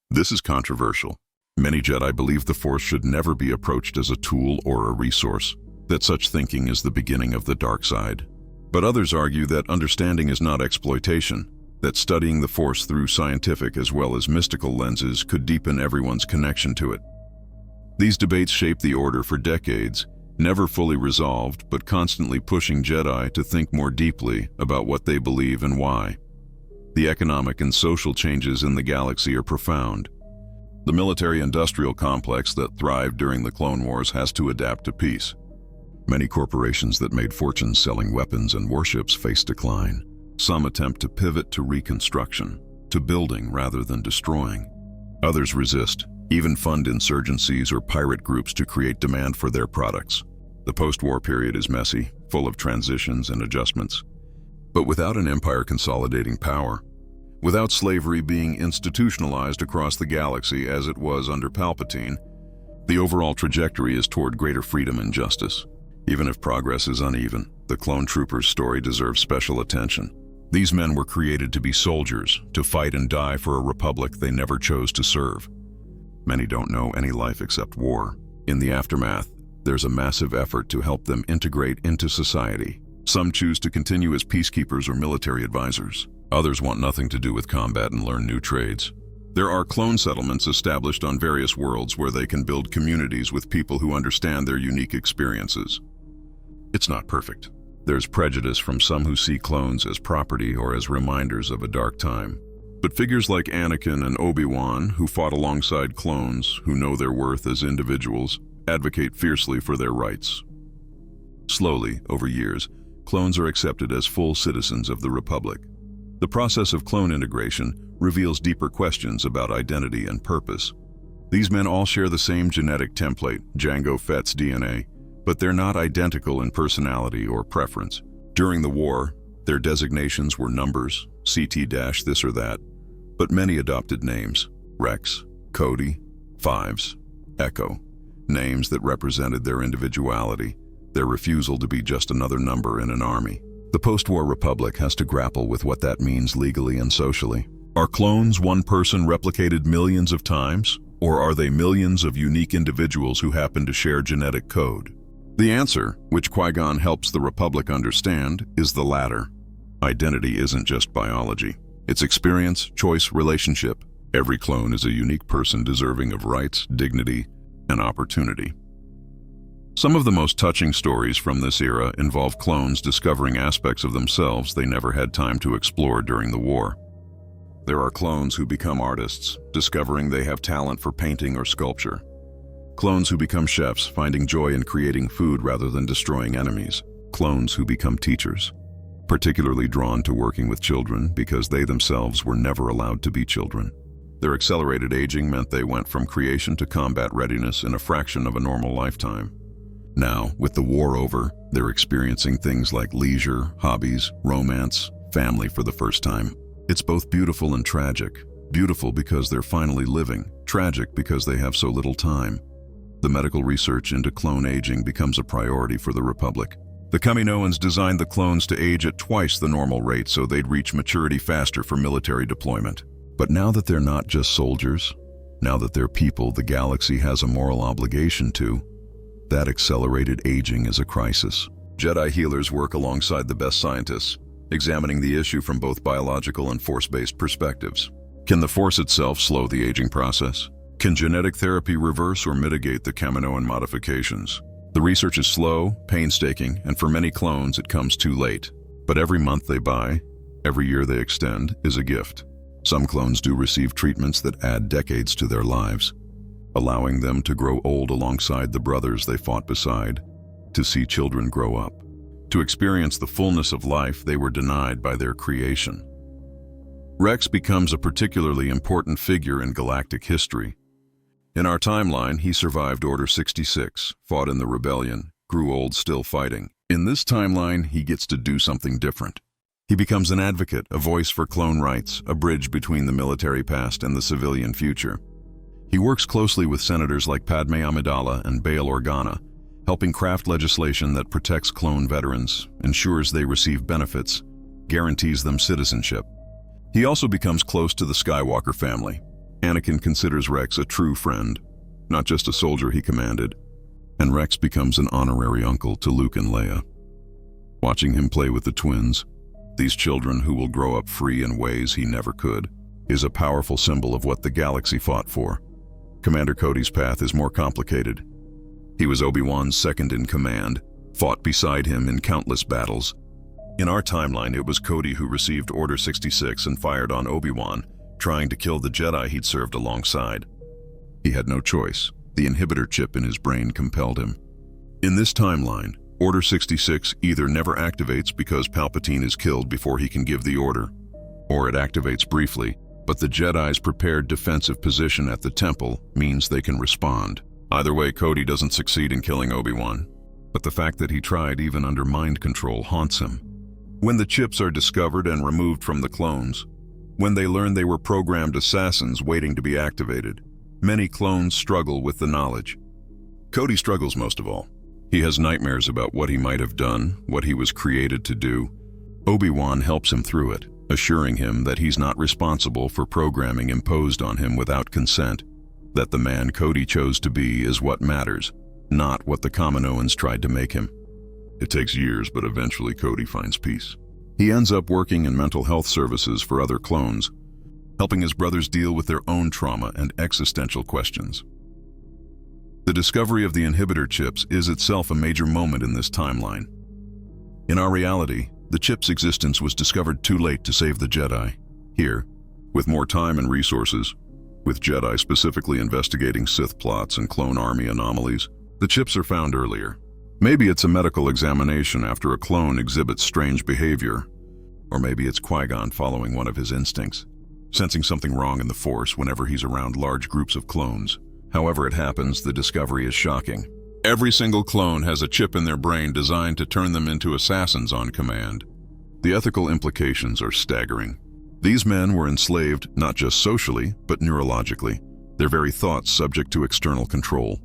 This is controversial. Many Jedi believe the Force should never be approached as a tool or a resource, that such thinking is the beginning of the dark side. But others argue that understanding is not exploitation, that studying the Force through scientific as well as mystical lenses could deepen everyone's connection to it. These debates shape the Order for decades, never fully resolved but constantly pushing Jedi to think more deeply about what they believe and why. The economic and social changes in the galaxy are profound. The military-industrial complex that thrived during the Clone Wars has to adapt to peace. Many corporations that made fortunes selling weapons and warships face decline. Some attempt to pivot to reconstruction, to building rather than destroying. Others resist, even fund insurgencies or pirate groups to create demand for their products. The post-war period is messy, full of transitions and adjustments. But without an empire consolidating power, without slavery being institutionalized across the galaxy as it was under Palpatine, the overall trajectory is toward greater freedom and justice. Even if progress is uneven, the clone troopers' story deserves special attention. These men were created to be soldiers, to fight and die for a republic they never chose to serve. Many don't know any life except war. In the aftermath, there's a massive effort to help them integrate into society. Some choose to continue as peacekeepers or military advisors. Others want nothing to do with combat and learn new trades. There are clone settlements established on various worlds where they can build communities with people who understand their unique experiences. It's not perfect. There's prejudice from some who see clones as property or as reminders of a dark time. But figures like Anakin and Obi-Wan, who fought alongside clones, who know their worth as individuals, advocate fiercely for their rights. Slowly, over years, clones are accepted as full citizens of the Republic. The process of clone integration reveals deeper questions about identity and purpose. These men all share the same genetic template, Jango Fett's DNA, but they're not identical in personality or preference. During the war, their designations were numbers, CT-this or that, but many adopted names: Rex, Cody, Fives, Echo, names that represented their individuality, their refusal to be just another number in an army. The post-war Republic has to grapple with what that means legally and socially. Are clones one person replicated millions of times, or are they millions of unique individuals who happen to share genetic code? The answer, which Qui-Gon helps the Republic understand, is the latter. Identity isn't just biology. It's experience, choice, relationship. Every clone is a unique person deserving of rights, dignity, and opportunity. Some of the most touching stories from this era involve clones discovering aspects of themselves they never had time to explore during the war. There are clones who become artists, discovering they have talent for painting or sculpture. Clones who become chefs, finding joy in creating food rather than destroying enemies. Clones who become teachers, particularly drawn to working with children because they themselves were never allowed to be children. Their accelerated aging meant they went from creation to combat readiness in a fraction of a normal lifetime. Now, with the war over, they're experiencing things like leisure, hobbies, romance, family for the first time. It's both beautiful and tragic. Beautiful because they're finally living, tragic because they have so little time. The medical research into clone aging becomes a priority for the Republic. The Kaminoans designed the clones to age at twice the normal rate so they'd reach maturity faster for military deployment. But now that they're not just soldiers, now that they're people the galaxy has a moral obligation to, that accelerated aging is a crisis. Jedi healers work alongside the best scientists, examining the issue from both biological and Force-based perspectives. Can the Force itself slow the aging process? Can genetic therapy reverse or mitigate the Kaminoan modifications? The research is slow, painstaking, and for many clones it comes too late. But every month they buy, every year they extend, is a gift. Some clones do receive treatments that add decades to their lives, allowing them to grow old alongside the brothers they fought beside. to see children grow up, to experience the fullness of life they were denied by their creation. Rex becomes a particularly important figure in galactic history. In our timeline, he survived Order 66, fought in the rebellion, grew old still fighting. In this timeline, he gets to do something different. He becomes an advocate, a voice for clone rights, a bridge between the military past and the civilian future. He works closely with senators like Padme Amidala and Bail Organa, helping craft legislation that protects clone veterans, ensures they receive benefits, guarantees them citizenship. He also becomes close to the Skywalker family. Anakin considers Rex a true friend, not just a soldier he commanded, and Rex becomes an honorary uncle to Luke and Leia. Watching him play with the twins, these children who will grow up free in ways he never could, is a powerful symbol of what the galaxy fought for. Commander Cody's path is more complicated. He was Obi-Wan's second in command, fought beside him in countless battles. In our timeline, it was Cody who received Order 66 and fired on Obi-Wan, trying to kill the Jedi he'd served alongside. He had no choice. The inhibitor chip in his brain compelled him. In this timeline, Order 66 either never activates because Palpatine is killed before he can give the order, or it activates briefly, but the Jedi's prepared defensive position at the temple means they can respond. Either way, Cody doesn't succeed in killing Obi-Wan, but the fact that he tried even under mind control haunts him. When the chips are discovered and removed from the clones, when they learn they were programmed assassins waiting to be activated, many clones struggle with the knowledge. Cody struggles most of all. He has nightmares about what he might have done, what he was created to do. Obi-Wan helps him through it, assuring him that he's not responsible for programming imposed on him without consent, that the man Cody chose to be is what matters, not what the Kaminoans tried to make him. It takes years, but eventually Cody finds peace. He ends up working in mental health services for other clones, helping his brothers deal with their own trauma and existential questions. The discovery of the inhibitor chips is itself a major moment in this timeline. In our reality, the chip's existence was discovered too late to save the Jedi. Here, with more time and resources, with Jedi specifically investigating Sith plots and clone army anomalies, the chips are found earlier. Maybe it's a medical examination after a clone exhibits strange behavior, or maybe it's Qui-Gon following one of his instincts, sensing something wrong in the Force whenever he's around large groups of clones. However it happens, the discovery is shocking. Every single clone has a chip in their brain designed to turn them into assassins on command. The ethical implications are staggering. These men were enslaved not just socially, but neurologically, their very thoughts subject to external control.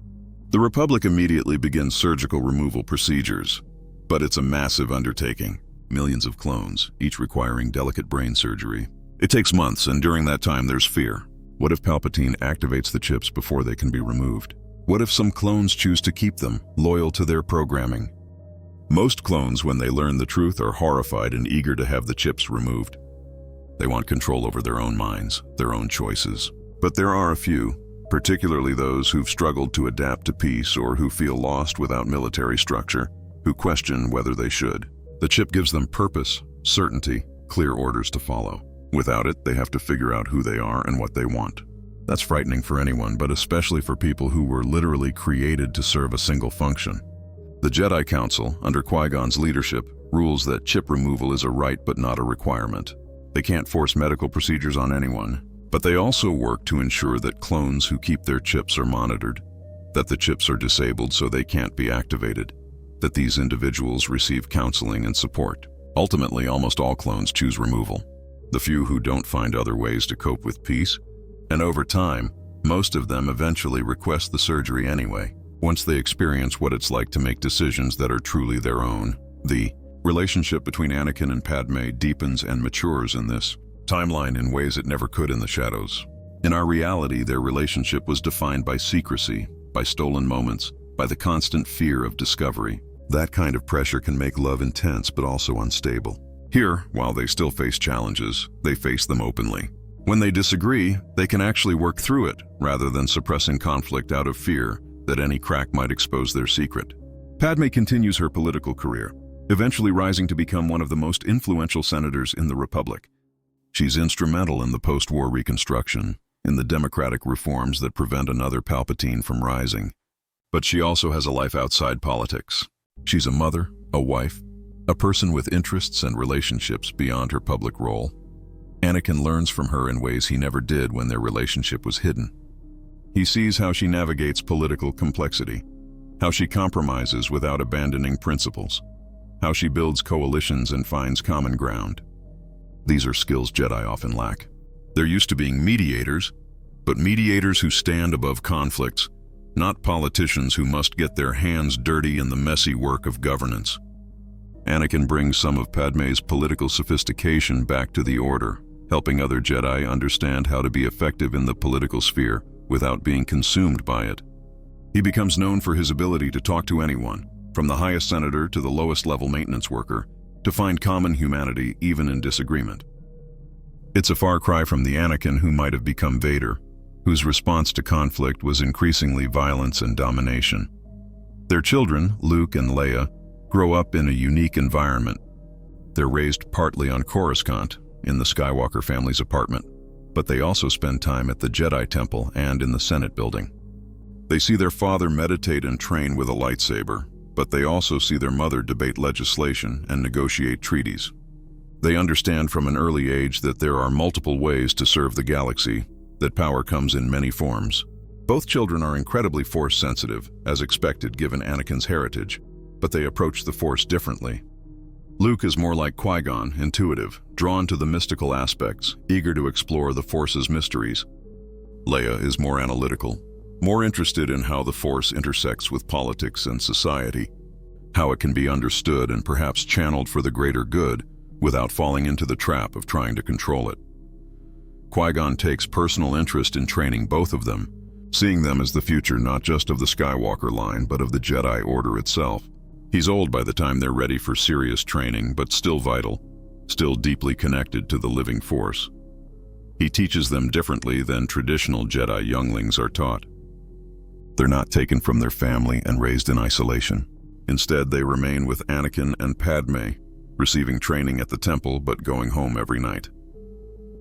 The Republic immediately begins surgical removal procedures, but it's a massive undertaking. Millions of clones, each requiring delicate brain surgery. It takes months, and during that time there's fear. What if Palpatine activates the chips before they can be removed? What if some clones choose to keep them, loyal to their programming? Most clones, when they learn the truth, are horrified and eager to have the chips removed. They want control over their own minds, their own choices. But there are a few, particularly those who've struggled to adapt to peace or who feel lost without military structure, who question whether they should. The chip gives them purpose, certainty, clear orders to follow. Without it, they have to figure out who they are and what they want. That's frightening for anyone, but especially for people who were literally created to serve a single function. The Jedi Council, under Qui-Gon's leadership, rules that chip removal is a right but not a requirement. They can't force medical procedures on anyone, but they also work to ensure that clones who keep their chips are monitored, that the chips are disabled so they can't be activated, that these individuals receive counseling and support. Ultimately, almost all clones choose removal. The few who don't find other ways to cope with peace, and over time, most of them eventually request the surgery anyway, once they experience what it's like to make decisions that are truly their own. The relationship between Anakin and Padme deepens and matures in this timeline in ways it never could in the shadows. In our reality, their relationship was defined by secrecy, by stolen moments, by the constant fear of discovery. That kind of pressure can make love intense but also unstable. Here, while they still face challenges, they face them openly. When they disagree, they can actually work through it, rather than suppressing conflict out of fear that any crack might expose their secret. Padme continues her political career, eventually rising to become one of the most influential senators in the Republic. She's instrumental in the post-war reconstruction, in the democratic reforms that prevent another Palpatine from rising. But she also has a life outside politics. She's a mother, a wife, a person with interests and relationships beyond her public role. Anakin learns from her in ways he never did when their relationship was hidden. He sees how she navigates political complexity, how she compromises without abandoning principles, how she builds coalitions and finds common ground. These are skills Jedi often lack. They're used to being mediators, but mediators who stand above conflicts, not politicians who must get their hands dirty in the messy work of governance. Anakin brings some of Padmé's political sophistication back to the Order, helping other Jedi understand how to be effective in the political sphere without being consumed by it. He becomes known for his ability to talk to anyone, from the highest senator to the lowest level maintenance worker, to find common humanity even in disagreement. It's a far cry from the Anakin who might have become Vader, whose response to conflict was increasingly violence and domination. Their children, Luke and Leia, grow up in a unique environment. They're raised partly on Coruscant, in the Skywalker family's apartment, but they also spend time at the Jedi Temple and in the Senate building. They see their father meditate and train with a lightsaber, but they also see their mother debate legislation and negotiate treaties. They understand from an early age that there are multiple ways to serve the galaxy, that power comes in many forms. Both children are incredibly Force-sensitive, as expected given Anakin's heritage, but they approach the Force differently. Luke is more like Qui-Gon, intuitive, drawn to the mystical aspects, eager to explore the Force's mysteries. Leia is more analytical, more interested in how the Force intersects with politics and society, how it can be understood and perhaps channeled for the greater good without falling into the trap of trying to control it. Qui-Gon takes personal interest in training both of them, seeing them as the future not just of the Skywalker line but of the Jedi Order itself. He's old by the time they're ready for serious training, but still vital, still deeply connected to the living Force. He teaches them differently than traditional Jedi younglings are taught. They're not taken from their family and raised in isolation. Instead, they remain with Anakin and Padmé, receiving training at the temple but going home every night.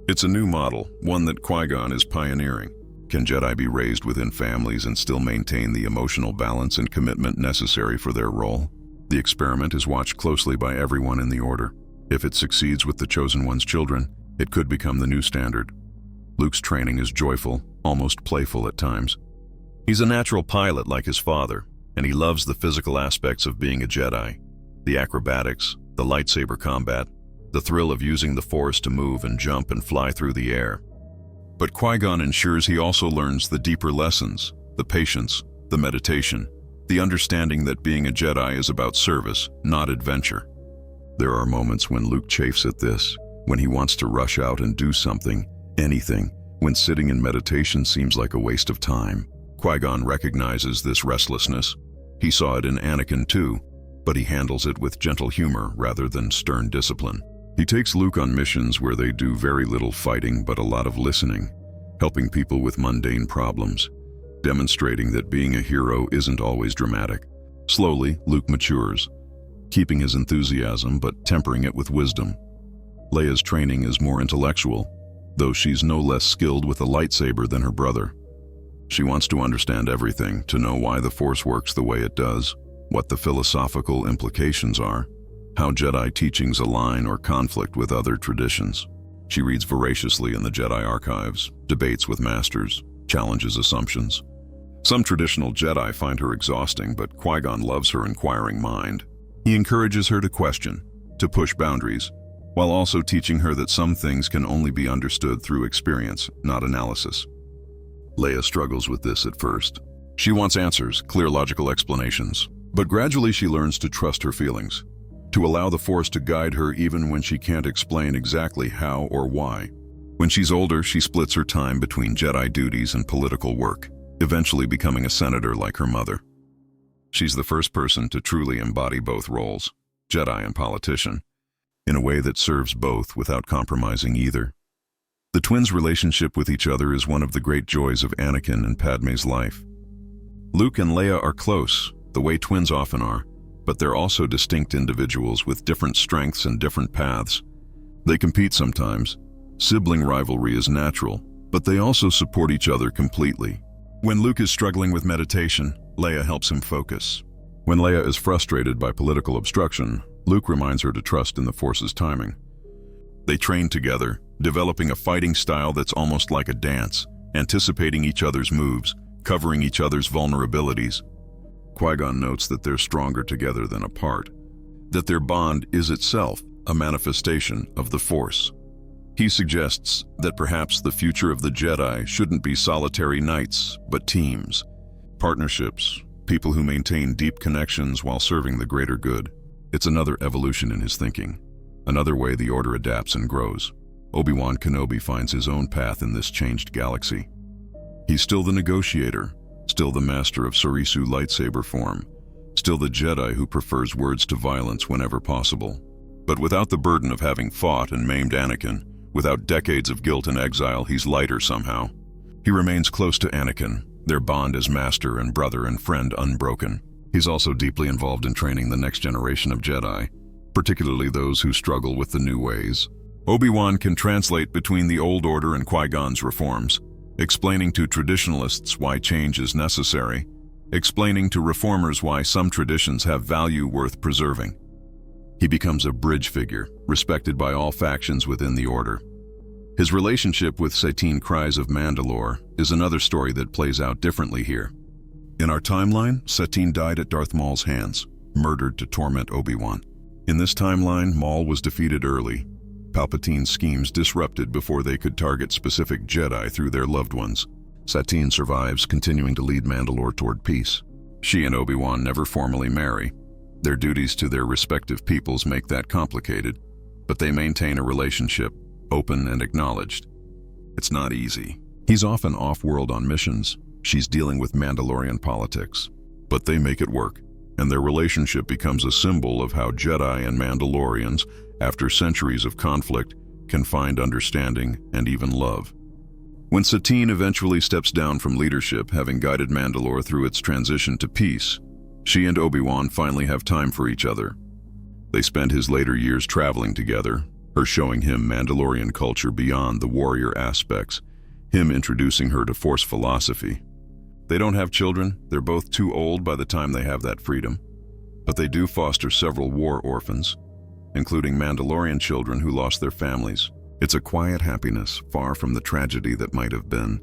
It's a new model, one that Qui-Gon is pioneering. Can Jedi be raised within families and still maintain the emotional balance and commitment necessary for their role? The experiment is watched closely by everyone in the Order. If it succeeds with the Chosen One's children, it could become the new standard. Luke's training is joyful, almost playful at times. He's a natural pilot like his father, and he loves the physical aspects of being a Jedi. The acrobatics, the lightsaber combat, the thrill of using the Force to move and jump and fly through the air. But Qui-Gon ensures he also learns the deeper lessons, the patience, the meditation, the understanding that being a Jedi is about service, not adventure. There are moments when Luke chafes at this, when he wants to rush out and do something, anything, when sitting in meditation seems like a waste of time. Qui-Gon recognizes this restlessness. He saw it in Anakin too, but he handles it with gentle humor rather than stern discipline. He takes Luke on missions where they do very little fighting but a lot of listening, helping people with mundane problems, demonstrating that being a hero isn't always dramatic. Slowly, Luke matures, keeping his enthusiasm but tempering it with wisdom. Leia's training is more intellectual, though she's no less skilled with a lightsaber than her brother. She wants to understand everything, to know why the Force works the way it does, what the philosophical implications are, how Jedi teachings align or conflict with other traditions. She reads voraciously in the Jedi archives, debates with masters, challenges assumptions. Some traditional Jedi find her exhausting, but Qui-Gon loves her inquiring mind. He encourages her to question, to push boundaries, while also teaching her that some things can only be understood through experience, not analysis. Leia struggles with this at first. She wants answers, clear logical explanations, but gradually she learns to trust her feelings, to allow the Force to guide her even when she can't explain exactly how or why. When she's older, she splits her time between Jedi duties and political work, eventually becoming a senator like her mother. She's the first person to truly embody both roles, Jedi and politician, in a way that serves both without compromising either. The twins' relationship with each other is one of the great joys of Anakin and Padmé's life. Luke and Leia are close, the way twins often are, but they're also distinct individuals with different strengths and different paths. They compete sometimes. Sibling rivalry is natural, but they also support each other completely. When Luke is struggling with meditation, Leia helps him focus. When Leia is frustrated by political obstruction, Luke reminds her to trust in the Force's timing. They train together, developing a fighting style that's almost like a dance, anticipating each other's moves, covering each other's vulnerabilities. Qui-Gon notes that they're stronger together than apart, that their bond is itself a manifestation of the Force. He suggests that perhaps the future of the Jedi shouldn't be solitary knights, but teams, partnerships, people who maintain deep connections while serving the greater good. It's another evolution in his thinking, another way the Order adapts and grows. Obi-Wan Kenobi finds his own path in this changed galaxy. He's still the negotiator, still the master of Sorisu lightsaber form, still the Jedi who prefers words to violence whenever possible. But without the burden of having fought and maimed Anakin, without decades of guilt and exile, he's lighter somehow. He remains close to Anakin, their bond as master and brother and friend unbroken. He's also deeply involved in training the next generation of Jedi, particularly those who struggle with the new ways. Obi-Wan can translate between the old order and Qui-Gon's reforms, explaining to traditionalists why change is necessary, explaining to reformers why some traditions have value worth preserving. He becomes a bridge figure, respected by all factions within the order. His relationship with Satine Kryze of Mandalore is another story that plays out differently here. In our timeline, Satine died at Darth Maul's hands, murdered to torment Obi-Wan. In this timeline, Maul was defeated early, Palpatine's schemes disrupted before they could target specific Jedi through their loved ones. Satine survives, continuing to lead Mandalore toward peace. She and Obi-Wan never formally marry. Their duties to their respective peoples make that complicated, but they maintain a relationship, open and acknowledged. It's not easy. He's often off-world on missions. She's dealing with Mandalorian politics. But they make it work, and their relationship becomes a symbol of how Jedi and Mandalorians, after centuries of conflict, can find understanding and even love. When Satine eventually steps down from leadership, having guided Mandalore through its transition to peace, she and Obi-Wan finally have time for each other. They spend his later years traveling together, her showing him Mandalorian culture beyond the warrior aspects, him introducing her to Force philosophy. They don't have children, they're both too old by the time they have that freedom, but they do foster several war orphans, including Mandalorian children who lost their families. It's a quiet happiness, far from the tragedy that might have been.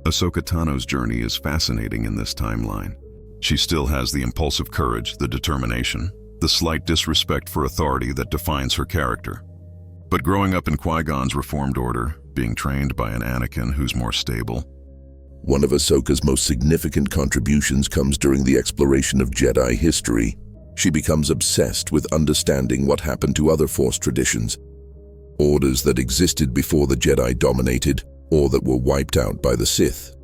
Ahsoka Tano's journey is fascinating in this timeline. She still has the impulsive courage, the determination, the slight disrespect for authority that defines her character. But growing up in Qui-Gon's reformed order, being trained by an Anakin who's more stable. One of Ahsoka's most significant contributions comes during the exploration of Jedi history. She becomes obsessed with understanding what happened to other Force traditions, orders that existed before the Jedi dominated or that were wiped out by the Sith.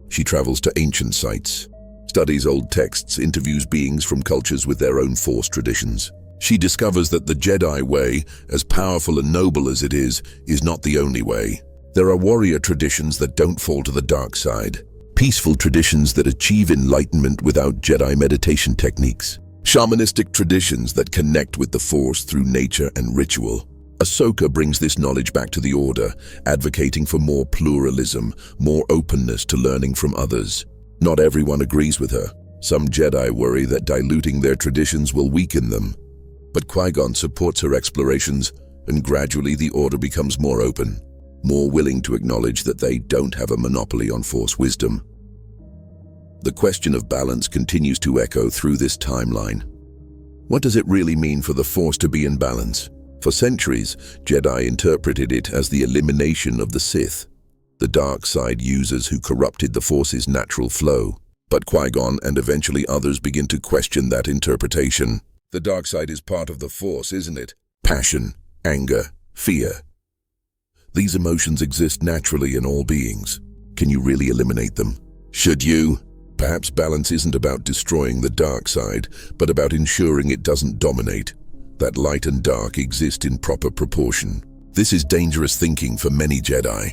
She travels to ancient sites, studies old texts, interviews beings from cultures with their own Force traditions. She discovers that the Jedi way, as powerful and noble as it is not the only way. There are warrior traditions that don't fall to the dark side, peaceful traditions that achieve enlightenment without Jedi meditation techniques, shamanistic traditions that connect with the Force through nature and ritual. Ahsoka brings this knowledge back to the Order, advocating for more pluralism, more openness to learning from others. Not everyone agrees with her. Some Jedi worry that diluting their traditions will weaken them. But Qui-Gon supports her explorations, and gradually the Order becomes more open, more willing to acknowledge that they don't have a monopoly on Force wisdom. The question of balance continues to echo through this timeline. What does it really mean for the Force to be in balance? For centuries, Jedi interpreted it as the elimination of the Sith, the dark side users who corrupted the Force's natural flow. But Qui-Gon and eventually others begin to question that interpretation. The dark side is part of the Force, isn't it? Passion, anger, fear. These emotions exist naturally in all beings. Can you really eliminate them? Should you? Perhaps balance isn't about destroying the dark side, but about ensuring it doesn't dominate. That light and dark exist in proper proportion. This is dangerous thinking for many Jedi.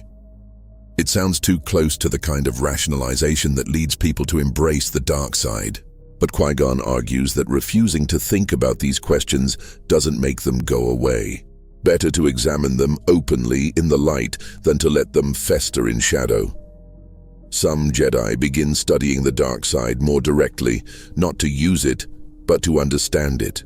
It sounds too close to the kind of rationalization that leads people to embrace the dark side. But Qui-Gon argues that refusing to think about these questions doesn't make them go away. Better to examine them openly in the light than to let them fester in shadow. Some Jedi begin studying the dark side more directly, not to use it, but to understand it.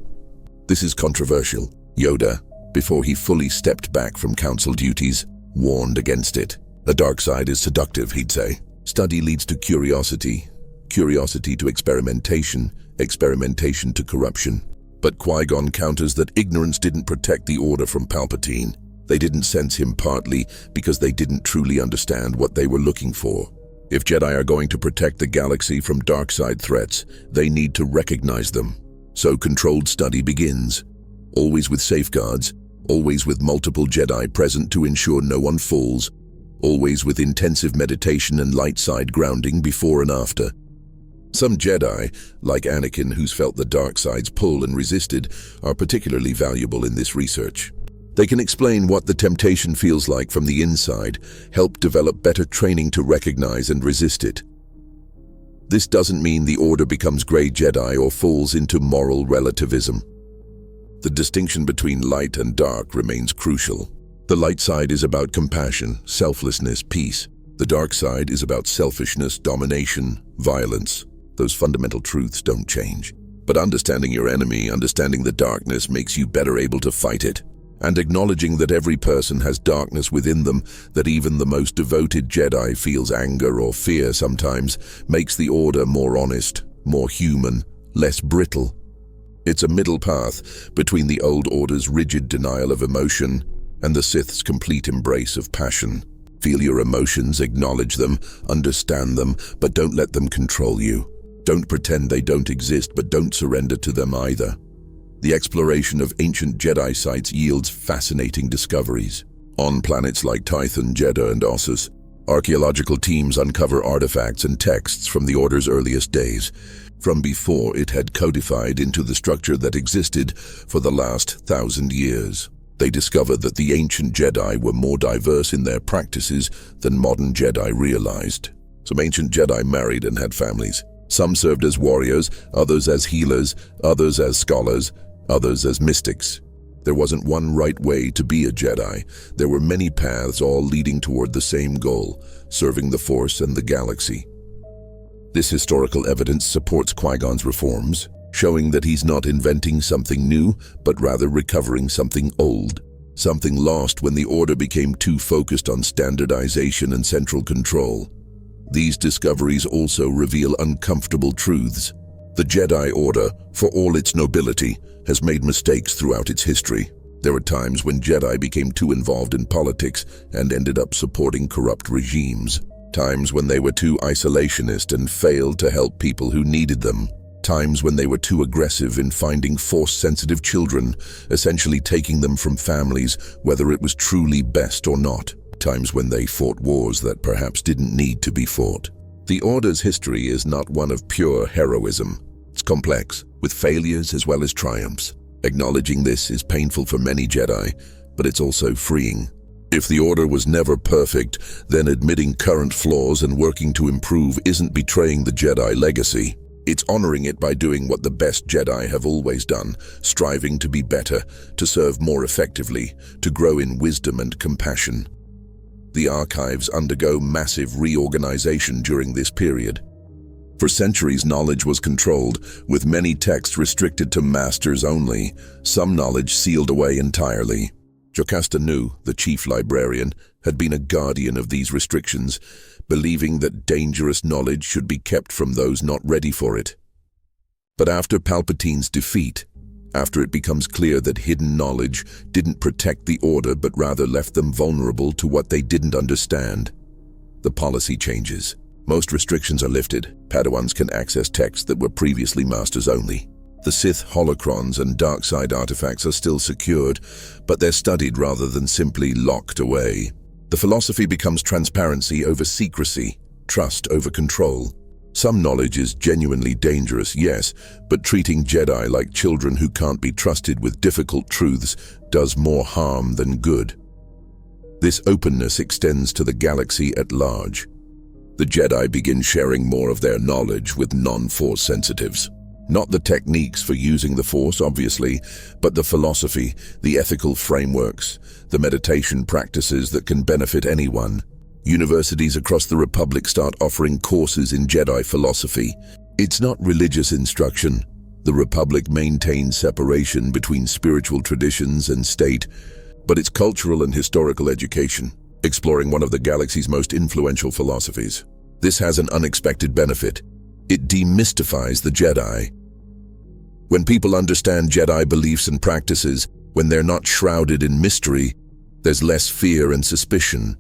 This is controversial. Yoda, before he fully stepped back from council duties, warned against it. The dark side is seductive, he'd say. Study leads to curiosity, curiosity to experimentation, experimentation to corruption. But Qui-Gon counters that ignorance didn't protect the Order from Palpatine. They didn't sense him partly because they didn't truly understand what they were looking for. If Jedi are going to protect the galaxy from dark side threats, they need to recognize them. So controlled study begins. Always with safeguards, always with multiple Jedi present to ensure no one falls, always with intensive meditation and light side grounding before and after. Some Jedi, like Anakin, who's felt the dark side's pull and resisted, are particularly valuable in this research. They can explain what the temptation feels like from the inside, help develop better training to recognize and resist it. This doesn't mean the Order becomes grey Jedi or falls into moral relativism. The distinction between light and dark remains crucial. The light side is about compassion, selflessness, peace. The dark side is about selfishness, domination, violence. Those fundamental truths don't change. But understanding your enemy, understanding the darkness, makes you better able to fight it. And acknowledging that every person has darkness within them, that even the most devoted Jedi feels anger or fear sometimes, makes the Order more honest, more human, less brittle. It's a middle path between the old Order's rigid denial of emotion and the Sith's complete embrace of passion. Feel your emotions, acknowledge them, understand them, but don't let them control you. Don't pretend they don't exist, but don't surrender to them either. The exploration of ancient Jedi sites yields fascinating discoveries. On planets like Tython, Jeddah, and Ossus, archaeological teams uncover artifacts and texts from the Order's earliest days, from before it had codified into the structure that existed for the last 1,000 years. They discovered that the ancient Jedi were more diverse in their practices than modern Jedi realized. Some ancient Jedi married and had families. Some served as warriors, others as healers, others as scholars, others as mystics. There wasn't one right way to be a Jedi. There were many paths, all leading toward the same goal, serving the Force and the galaxy. This historical evidence supports Qui-Gon's reforms, showing that he's not inventing something new, but rather recovering something old, something lost when the Order became too focused on standardization and central control. These discoveries also reveal uncomfortable truths. The Jedi Order, for all its nobility, has made mistakes throughout its history. There were times when Jedi became too involved in politics and ended up supporting corrupt regimes. Times when they were too isolationist and failed to help people who needed them. Times when they were too aggressive in finding Force-sensitive children, essentially taking them from families, whether it was truly best or not. Times when they fought wars that perhaps didn't need to be fought. The Order's history is not one of pure heroism. It's complex, with failures as well as triumphs. Acknowledging this is painful for many Jedi, but it's also freeing. If the Order was never perfect, then admitting current flaws and working to improve isn't betraying the Jedi legacy. It's honoring it by doing what the best Jedi have always done, striving to be better, to serve more effectively, to grow in wisdom and compassion. The archives undergo massive reorganization during this period. For centuries, knowledge was controlled, with many texts restricted to masters only, some knowledge sealed away entirely. Jocasta Nu, the chief librarian, had been a guardian of these restrictions, believing that dangerous knowledge should be kept from those not ready for it. But after Palpatine's defeat, after it becomes clear that hidden knowledge didn't protect the Order but rather left them vulnerable to what they didn't understand, the policy changes. Most restrictions are lifted. Padawans can access texts that were previously masters only. The Sith holocrons and dark side artifacts are still secured, but they're studied rather than simply locked away. The philosophy becomes transparency over secrecy, trust over control. Some knowledge is genuinely dangerous, yes, but treating Jedi like children who can't be trusted with difficult truths does more harm than good. This openness extends to the galaxy at large. The Jedi begin sharing more of their knowledge with non-Force sensitives. Not the techniques for using the Force, obviously, but the philosophy, the ethical frameworks, the meditation practices that can benefit anyone. Universities across the Republic start offering courses in Jedi philosophy. It's not religious instruction. The Republic maintains separation between spiritual traditions and state, but it's cultural and historical education, exploring one of the galaxy's most influential philosophies. This has an unexpected benefit. It demystifies the Jedi. When people understand Jedi beliefs and practices, when they're not shrouded in mystery, there's less fear and suspicion.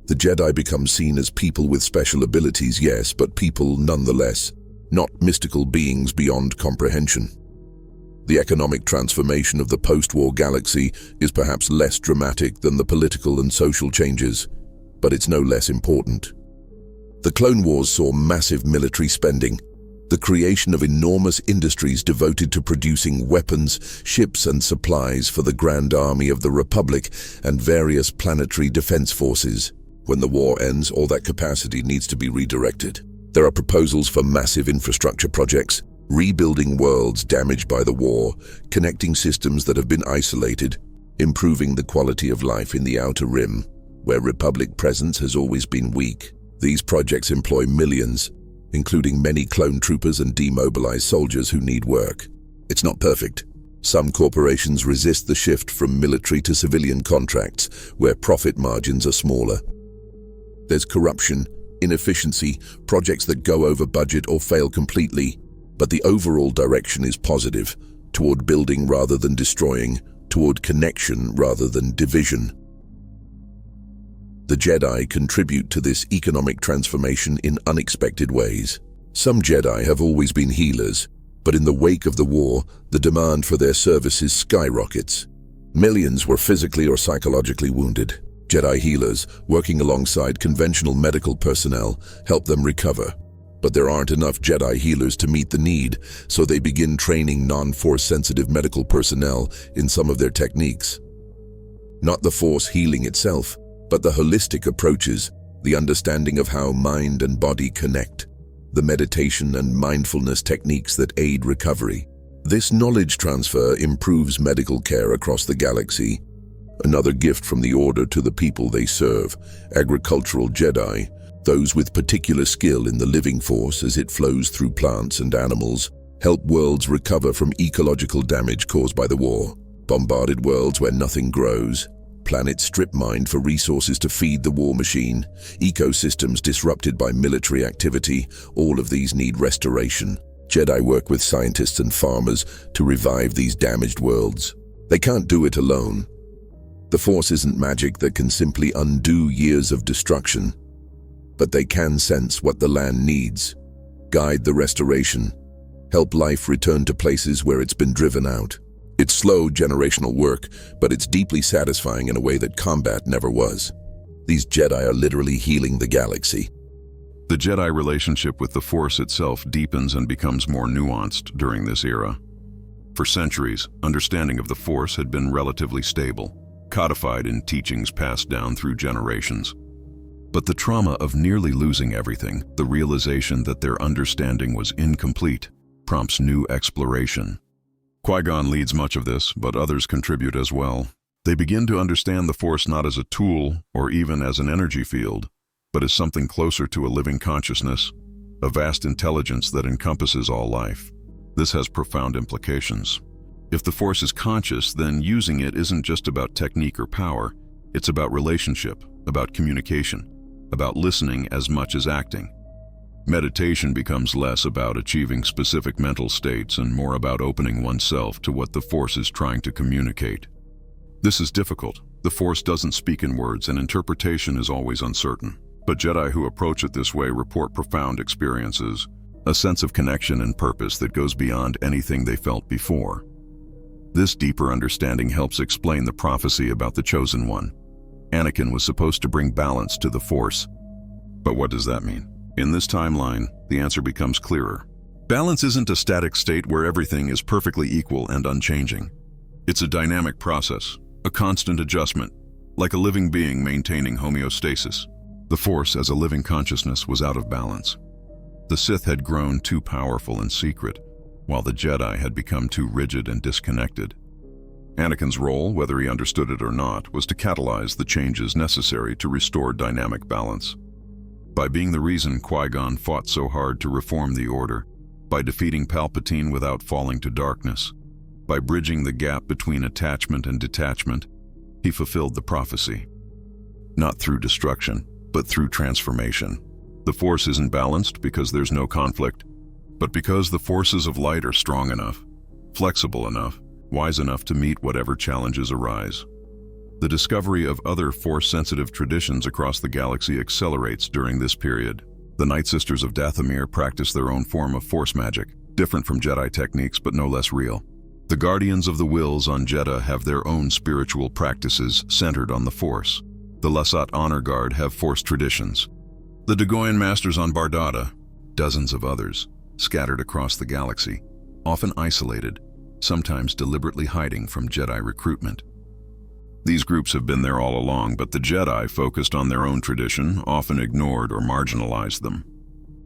The Jedi become seen as people with special abilities, yes, but people nonetheless, not mystical beings beyond comprehension. The economic transformation of the post-war galaxy is perhaps less dramatic than the political and social changes, but it's no less important. The Clone Wars saw massive military spending, the creation of enormous industries devoted to producing weapons, ships and supplies for the Grand Army of the Republic and various planetary defense forces. When the war ends, all that capacity needs to be redirected. There are proposals for massive infrastructure projects, rebuilding worlds damaged by the war, connecting systems that have been isolated, improving the quality of life in the Outer Rim, where Republic presence has always been weak. These projects employ millions, including many clone troopers and demobilized soldiers who need work. It's not perfect. Some corporations resist the shift from military to civilian contracts, where profit margins are smaller. There's corruption, inefficiency, projects that go over budget or fail completely, but the overall direction is positive, toward building rather than destroying, toward connection rather than division. The Jedi contribute to this economic transformation in unexpected ways. Some Jedi have always been healers, but in the wake of the war, the demand for their services skyrockets. Millions were physically or psychologically wounded. Jedi healers, working alongside conventional medical personnel, help them recover. But there aren't enough Jedi healers to meet the need, so they begin training non-Force-sensitive medical personnel in some of their techniques. Not the Force healing itself, but the holistic approaches, the understanding of how mind and body connect, the meditation and mindfulness techniques that aid recovery. This knowledge transfer improves medical care across the galaxy. Another gift from the Order to the people they serve, agricultural Jedi, those with particular skill in the living force as it flows through plants and animals, help worlds recover from ecological damage caused by the war. Bombarded worlds where nothing grows, planets strip-mined for resources to feed the war machine, ecosystems disrupted by military activity, all of these need restoration. Jedi work with scientists and farmers to revive these damaged worlds. They can't do it alone. The Force isn't magic that can simply undo years of destruction, but they can sense what the land needs, guide the restoration, help life return to places where it's been driven out. It's slow generational work, but it's deeply satisfying in a way that combat never was. These Jedi are literally healing the galaxy. The Jedi relationship with the Force itself deepens and becomes more nuanced during this era. For centuries, understanding of the Force had been relatively stable, codified in teachings passed down through generations. But the trauma of nearly losing everything, the realization that their understanding was incomplete, prompts new exploration. Qui-Gon leads much of this, but others contribute as well. They begin to understand the Force not as a tool or even as an energy field, but as something closer to a living consciousness, a vast intelligence that encompasses all life. This has profound implications. If the Force is conscious, then using it isn't just about technique or power. It's about relationship, about communication, about listening as much as acting. Meditation becomes less about achieving specific mental states and more about opening oneself to what the Force is trying to communicate. This is difficult. The Force doesn't speak in words, and interpretation is always uncertain. But Jedi who approach it this way report profound experiences, a sense of connection and purpose that goes beyond anything they felt before. This deeper understanding helps explain the prophecy about the Chosen One. Anakin was supposed to bring balance to the Force. But what does that mean? In this timeline, the answer becomes clearer. Balance isn't a static state where everything is perfectly equal and unchanging. It's a dynamic process, a constant adjustment, like a living being maintaining homeostasis. The Force as a living consciousness was out of balance. The Sith had grown too powerful and secret, while the Jedi had become too rigid and disconnected. Anakin's role, whether he understood it or not, was to catalyze the changes necessary to restore dynamic balance. By being the reason Qui-Gon fought so hard to reform the Order, by defeating Palpatine without falling to darkness, by bridging the gap between attachment and detachment, he fulfilled the prophecy. Not through destruction, but through transformation. The Force isn't balanced because there's no conflict, but because the forces of light are strong enough, flexible enough, wise enough to meet whatever challenges arise. The discovery of other Force-sensitive traditions across the galaxy accelerates during this period. The Night Sisters of Dathomir practice their own form of Force magic, different from Jedi techniques but no less real. The Guardians of the Wills on Jedha have their own spiritual practices centered on the Force. The Lasat Honor Guard have Force traditions. The Dagoyan Masters on Bardada, dozens of others, scattered across the galaxy, often isolated, sometimes deliberately hiding from Jedi recruitment. These groups have been there all along, but the Jedi, focused on their own tradition, often ignored or marginalized them.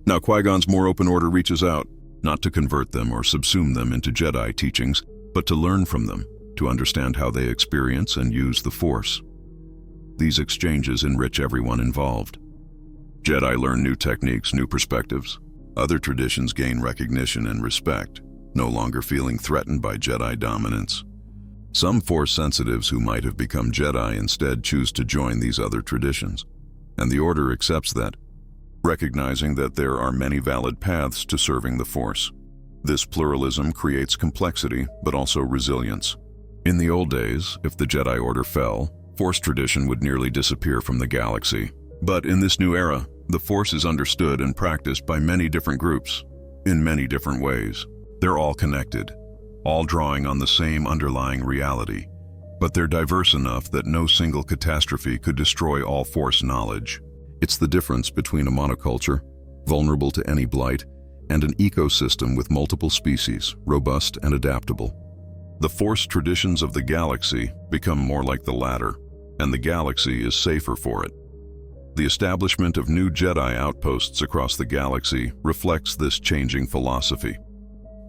Now Qui-Gon's more open order reaches out, not to convert them or subsume them into Jedi teachings, but to learn from them, to understand how they experience and use the Force. These exchanges enrich everyone involved. Jedi learn new techniques, new perspectives. Other traditions gain recognition and respect, no longer feeling threatened by Jedi dominance. Some Force sensitives who might have become Jedi instead choose to join these other traditions, and the Order accepts that, recognizing that there are many valid paths to serving the Force. This pluralism creates complexity, but also resilience. In the old days, if the Jedi Order fell, Force tradition would nearly disappear from the galaxy. But in this new era, the Force is understood and practiced by many different groups, in many different ways. They're all connected, all drawing on the same underlying reality, but they're diverse enough that no single catastrophe could destroy all Force knowledge. It's the difference between a monoculture, vulnerable to any blight, and an ecosystem with multiple species, robust and adaptable. The Force traditions of the galaxy become more like the latter, and the galaxy is safer for it. The establishment of new Jedi outposts across the galaxy reflects this changing philosophy.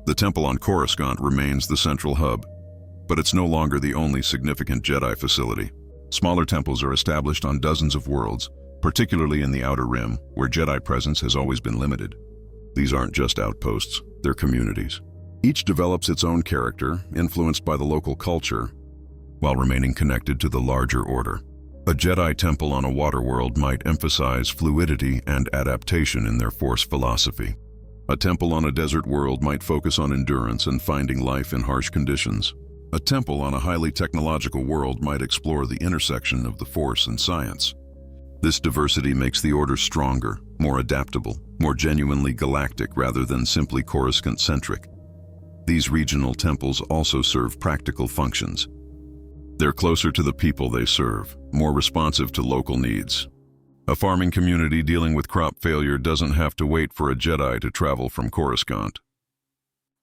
The temple on Coruscant remains the central hub, but it's no longer the only significant Jedi facility. Smaller temples are established on dozens of worlds, particularly in the Outer Rim, where Jedi presence has always been limited. These aren't just outposts, they're communities. Each develops its own character, influenced by the local culture, while remaining connected to the larger order. A Jedi temple on a water world might emphasize fluidity and adaptation in their Force philosophy. A temple on a desert world might focus on endurance and finding life in harsh conditions. A temple on a highly technological world might explore the intersection of the Force and science. This diversity makes the Order stronger, more adaptable, more genuinely galactic rather than simply Coruscant-centric. These regional temples also serve practical functions. They're closer to the people they serve, more responsive to local needs. A farming community dealing with crop failure doesn't have to wait for a Jedi to travel from Coruscant.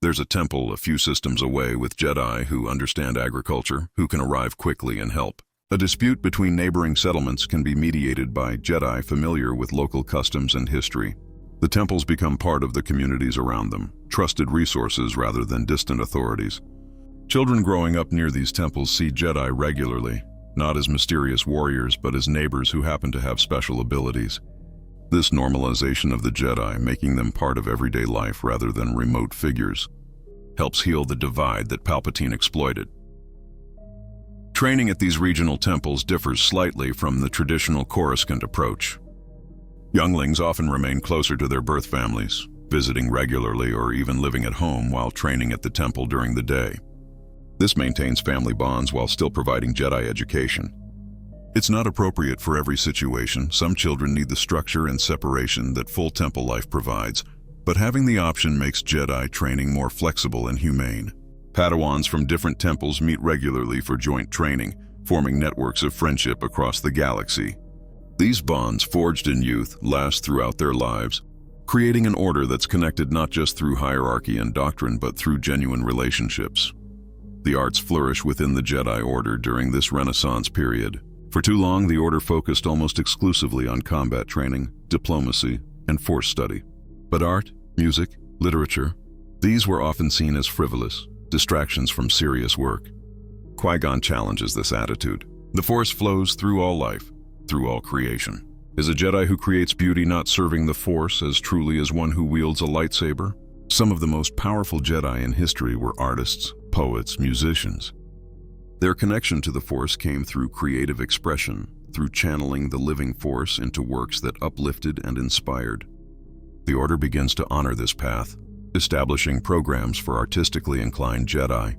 There's a temple a few systems away with Jedi who understand agriculture, who can arrive quickly and help. A dispute between neighboring settlements can be mediated by Jedi familiar with local customs and history. The temples become part of the communities around them, trusted resources rather than distant authorities. Children growing up near these temples see Jedi regularly, not as mysterious warriors but as neighbors who happen to have special abilities. This normalization of the Jedi, making them part of everyday life rather than remote figures, helps heal the divide that Palpatine exploited. Training at these regional temples differs slightly from the traditional Coruscant approach. Younglings often remain closer to their birth families, visiting regularly or even living at home while training at the temple during the day. This maintains family bonds while still providing Jedi education. It's not appropriate for every situation. Some children need the structure and separation that full temple life provides, but having the option makes Jedi training more flexible and humane. Padawans from different temples meet regularly for joint training, forming networks of friendship across the galaxy. These bonds, forged in youth, last throughout their lives, creating an order that's connected not just through hierarchy and doctrine, but through genuine relationships. The arts flourish within the Jedi Order during this Renaissance period. For too long, the Order focused almost exclusively on combat training, diplomacy, and Force study. But art, music, literature, these were often seen as frivolous, distractions from serious work. Qui-Gon challenges this attitude. The Force flows through all life, through all creation. Is a Jedi who creates beauty not serving the Force as truly as one who wields a lightsaber? Some of the most powerful Jedi in history were artists, poets, musicians. Their connection to the Force came through creative expression, through channeling the living Force into works that uplifted and inspired. The Order begins to honor this path, establishing programs for artistically inclined Jedi,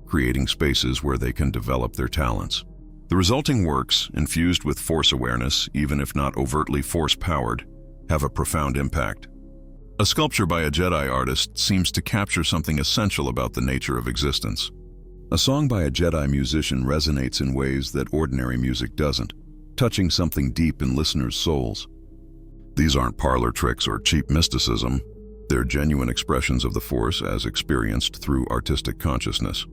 creating spaces where they can develop their talents. The resulting works, infused with Force awareness, even if not overtly Force-powered, have a profound impact. A sculpture by a Jedi artist seems to capture something essential about the nature of existence. A song by a Jedi musician resonates in ways that ordinary music doesn't, touching something deep in listeners' souls. These aren't parlor tricks or cheap mysticism. They're genuine expressions of the Force as experienced through artistic consciousness.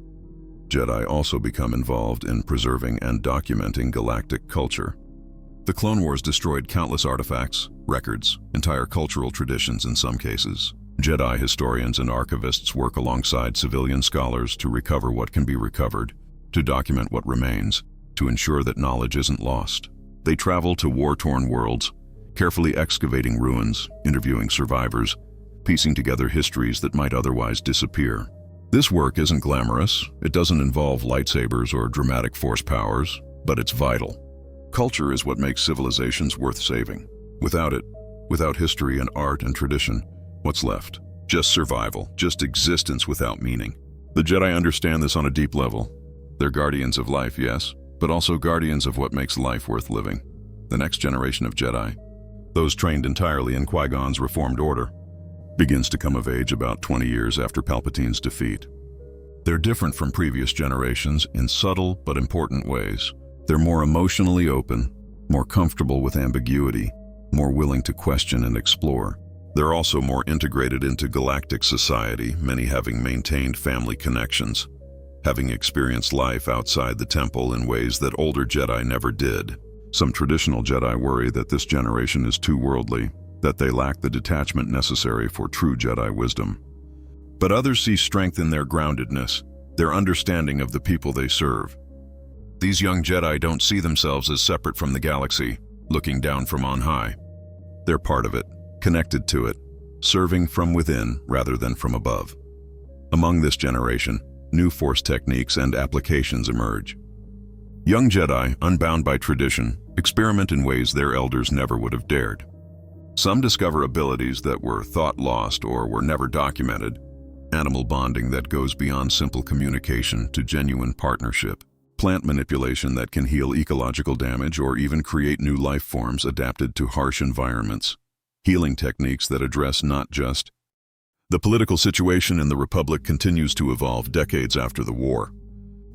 Jedi also become involved in preserving and documenting galactic culture. The Clone Wars destroyed countless artifacts, records, entire cultural traditions in some cases. Jedi historians and archivists work alongside civilian scholars to recover what can be recovered, to document what remains, to ensure that knowledge isn't lost. They travel to war-torn worlds, carefully excavating ruins, interviewing survivors, piecing together histories that might otherwise disappear. This work isn't glamorous, it doesn't involve lightsabers or dramatic Force powers, but it's vital. Culture is what makes civilizations worth saving. Without it, without history and art and tradition, what's left? Just survival, just existence without meaning. The Jedi understand this on a deep level. They're guardians of life, yes, but also guardians of what makes life worth living. The next generation of Jedi, those trained entirely in Qui-Gon's reformed order, begins to come of age about 20 years after Palpatine's defeat. They're different from previous generations in subtle but important ways. They're more emotionally open, more comfortable with ambiguity, more willing to question and explore. They're also more integrated into galactic society, many having maintained family connections, having experienced life outside the temple in ways that older Jedi never did. Some traditional Jedi worry that this generation is too worldly, that they lack the detachment necessary for true Jedi wisdom. But others see strength in their groundedness, their understanding of the people they serve. These young Jedi don't see themselves as separate from the galaxy, looking down from on high. They're part of it, connected to it, serving from within rather than from above. Among this generation, new Force techniques and applications emerge. Young Jedi, unbound by tradition, experiment in ways their elders never would have dared. Some discover abilities that were thought lost or were never documented, animal bonding that goes beyond simple communication to genuine partnership, plant manipulation that can heal ecological damage or even create new life forms adapted to harsh environments, healing techniques that address not just. The political situation in the Republic continues to evolve decades after the war.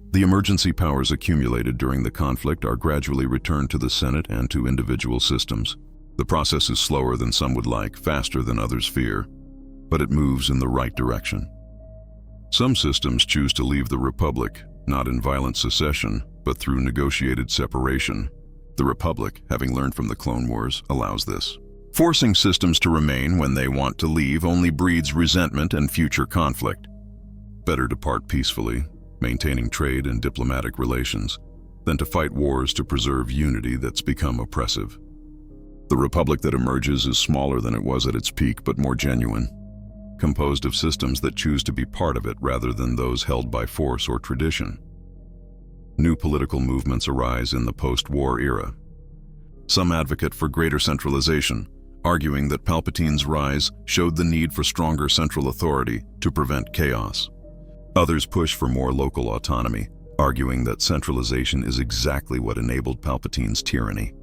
The emergency powers accumulated during the conflict are gradually returned to the Senate and to individual systems. The process is slower than some would like, faster than others fear, but it moves in the right direction. Some systems choose to leave the Republic, not in violent secession, but through negotiated separation. The Republic, having learned from the Clone Wars, allows this. Forcing systems to remain when they want to leave only breeds resentment and future conflict. Better to part peacefully, maintaining trade and diplomatic relations, than to fight wars to preserve unity that's become oppressive. The Republic that emerges is smaller than it was at its peak, but more genuine, composed of systems that choose to be part of it rather than those held by force or tradition. New political movements arise in the post-war era. Some advocate for greater centralization, arguing that Palpatine's rise showed the need for stronger central authority to prevent chaos. Others push for more local autonomy, arguing that centralization is exactly what enabled Palpatine's tyranny.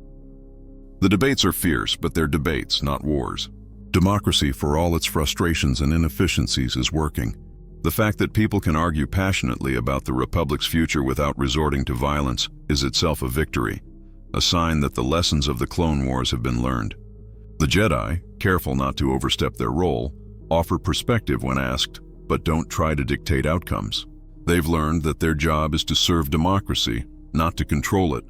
The debates are fierce, but they're debates, not wars. Democracy, for all its frustrations and inefficiencies, is working. The fact that people can argue passionately about the Republic's future without resorting to violence is itself a victory, a sign that the lessons of the Clone Wars have been learned. The Jedi, careful not to overstep their role, offer perspective when asked, but don't try to dictate outcomes. They've learned that their job is to serve democracy, not to control it,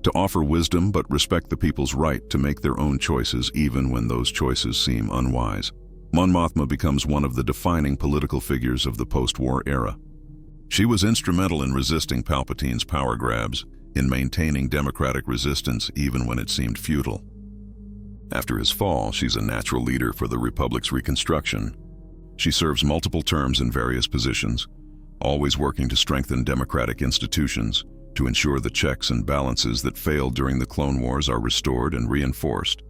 to offer wisdom but respect the people's right to make their own choices even when those choices seem unwise. Mon Mothma becomes one of the defining political figures of the post-war era. She was instrumental in resisting Palpatine's power grabs, in maintaining democratic resistance even when it seemed futile. After his fall, she's a natural leader for the Republic's reconstruction. She serves multiple terms in various positions, always working to strengthen democratic institutions, to ensure the checks and balances that failed during the Clone Wars are restored and reinforced.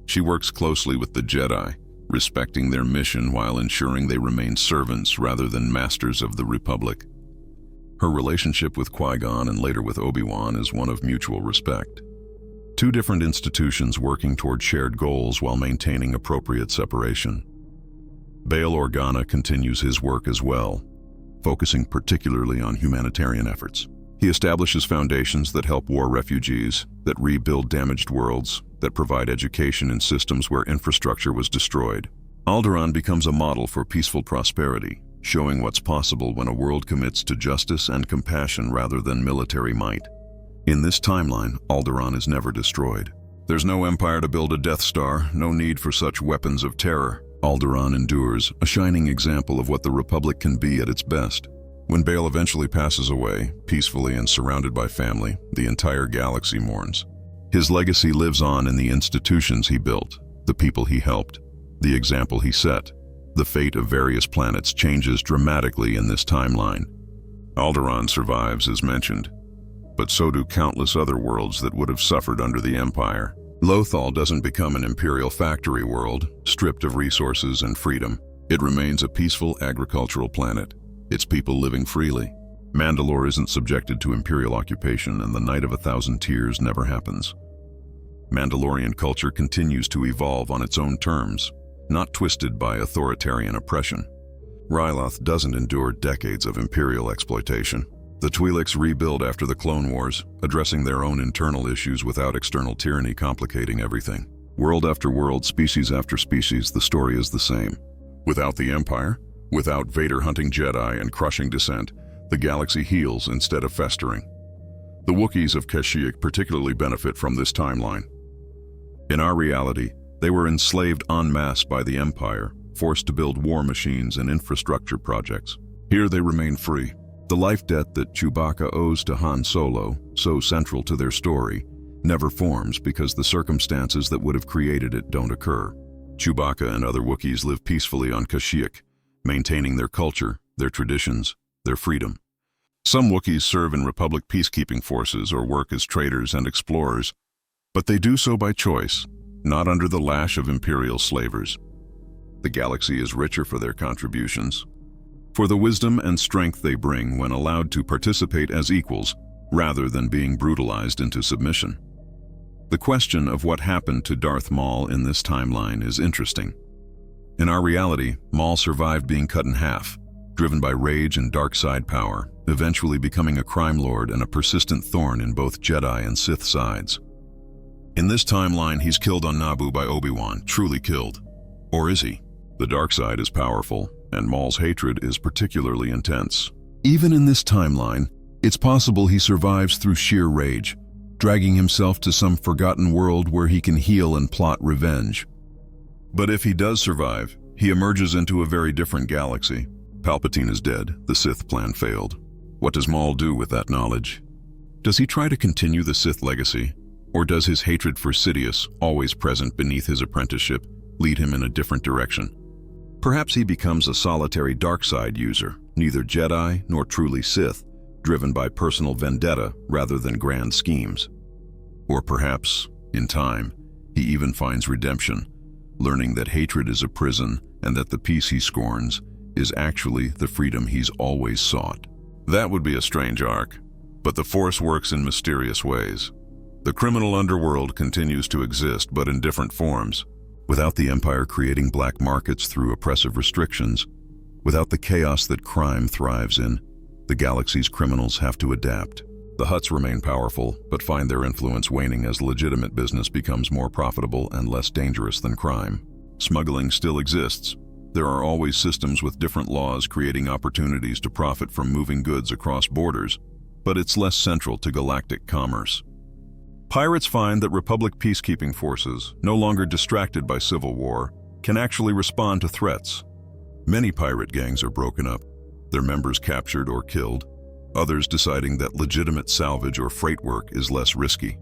She works closely with the Jedi, respecting their mission while ensuring they remain servants rather than masters of the Republic. Her relationship with Qui-Gon and later with Obi-Wan is one of mutual respect. Two different institutions working toward shared goals while maintaining appropriate separation. Bail Organa continues his work as well, focusing particularly on humanitarian efforts. He establishes foundations that help war refugees, that rebuild damaged worlds, that provide education in systems where infrastructure was destroyed. Alderaan becomes a model for peaceful prosperity, showing what's possible when a world commits to justice and compassion rather than military might. In this timeline, Alderaan is never destroyed. There's no empire to build a Death Star, no need for such weapons of terror. Alderaan endures, a shining example of what the Republic can be at its best. When Bail eventually passes away, peacefully and surrounded by family, the entire galaxy mourns. His legacy lives on in the institutions he built, the people he helped, the example he set. The fate of various planets changes dramatically in this timeline. Alderaan survives, as mentioned, but so do countless other worlds that would have suffered under the Empire. Lothal doesn't become an Imperial factory world, stripped of resources and freedom. It remains a peaceful agricultural planet, its people living freely. Mandalore isn't subjected to Imperial occupation, and the Night of a Thousand Tears never happens. Mandalorian culture continues to evolve on its own terms, not twisted by authoritarian oppression. Ryloth doesn't endure decades of Imperial exploitation. The Twi'leks rebuild after the Clone Wars, addressing their own internal issues without external tyranny complicating everything. World after world, species after species, the story is the same. Without the Empire, without Vader hunting Jedi and crushing dissent, the galaxy heals instead of festering. The Wookiees of Kashyyyk particularly benefit from this timeline. In our reality, they were enslaved en masse by the Empire, forced to build war machines and infrastructure projects. Here they remain free. The life debt that Chewbacca owes to Han Solo, so central to their story, never forms because the circumstances that would have created it don't occur. Chewbacca and other Wookiees live peacefully on Kashyyyk, maintaining their culture, their traditions, their freedom. Some Wookiees serve in Republic peacekeeping forces or work as traders and explorers, but they do so by choice, not under the lash of Imperial slavers. The galaxy is richer for their contributions, for the wisdom and strength they bring when allowed to participate as equals, rather than being brutalized into submission. The question of what happened to Darth Maul in this timeline is interesting. In our reality, Maul survived being cut in half, driven by rage and dark side power, eventually becoming a crime lord and a persistent thorn in both Jedi and Sith sides. In this timeline, he's killed on Naboo by Obi-Wan, truly killed. Or is he? The dark side is powerful, and Maul's hatred is particularly intense. Even in this timeline, it's possible he survives through sheer rage, dragging himself to some forgotten world where he can heal and plot revenge. But if he does survive, he emerges into a very different galaxy. Palpatine is dead, the Sith plan failed. What does Maul do with that knowledge? Does he try to continue the Sith legacy? Or does his hatred for Sidious, always present beneath his apprenticeship, lead him in a different direction? Perhaps he becomes a solitary dark side user, neither Jedi nor truly Sith, driven by personal vendetta rather than grand schemes. Or perhaps, in time, he even finds redemption, learning that hatred is a prison and that the peace he scorns is actually the freedom he's always sought. That would be a strange arc, but the Force works in mysterious ways. The criminal underworld continues to exist, but in different forms. Without the Empire creating black markets through oppressive restrictions, without the chaos that crime thrives in, the galaxy's criminals have to adapt. The Hutts remain powerful, but find their influence waning as legitimate business becomes more profitable and less dangerous than crime. Smuggling still exists. There are always systems with different laws creating opportunities to profit from moving goods across borders, but it's less central to galactic commerce. Pirates find that Republic peacekeeping forces, no longer distracted by civil war, can actually respond to threats. Many pirate gangs are broken up. their members captured or killed, others deciding that legitimate salvage or freight work is less risky.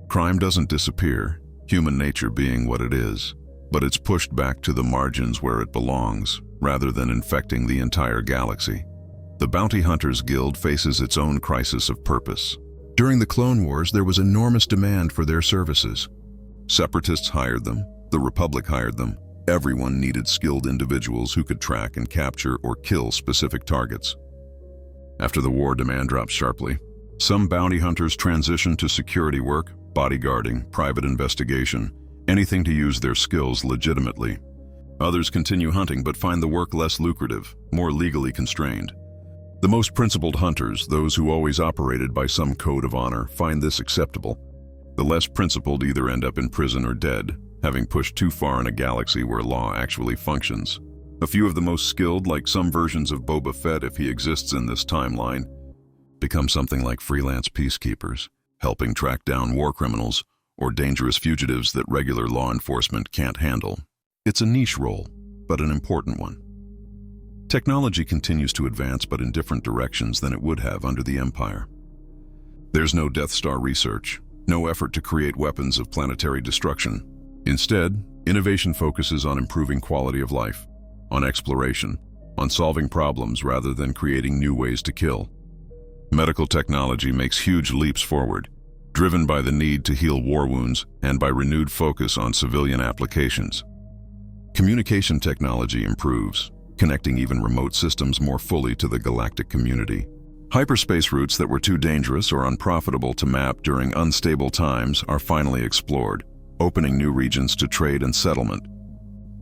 Crime doesn't disappear, human nature being what it is, but it's pushed back to the margins where it belongs, rather than infecting the entire galaxy. The Bounty Hunters Guild faces its own crisis of purpose. During the Clone Wars, there was enormous demand for their services. Separatists hired them, the Republic hired them. Everyone needed skilled individuals who could track and capture or kill specific targets. After the war, demand dropped sharply. Some bounty hunters transitioned to security work, bodyguarding, private investigation, anything to use their skills legitimately. Others continue hunting but find the work less lucrative, more legally constrained. The most principled hunters, those who always operated by some code of honor, find this acceptable. The less principled either end up in prison or dead, having pushed too far in a galaxy where law actually functions. A few of the most skilled, like some versions of Boba Fett if he exists in this timeline, become something like freelance peacekeepers, helping track down war criminals or dangerous fugitives that regular law enforcement can't handle. It's a niche role, but an important one. Technology continues to advance, but in different directions than it would have under the Empire. There's no Death Star research, no effort to create weapons of planetary destruction. Instead, innovation focuses on improving quality of life, on exploration, on solving problems rather than creating new ways to kill. Medical technology makes huge leaps forward, driven by the need to heal war wounds and by renewed focus on civilian applications. Communication technology improves, connecting even remote systems more fully to the galactic community. Hyperspace routes that were too dangerous or unprofitable to map during unstable times are finally explored, opening new regions to trade and settlement.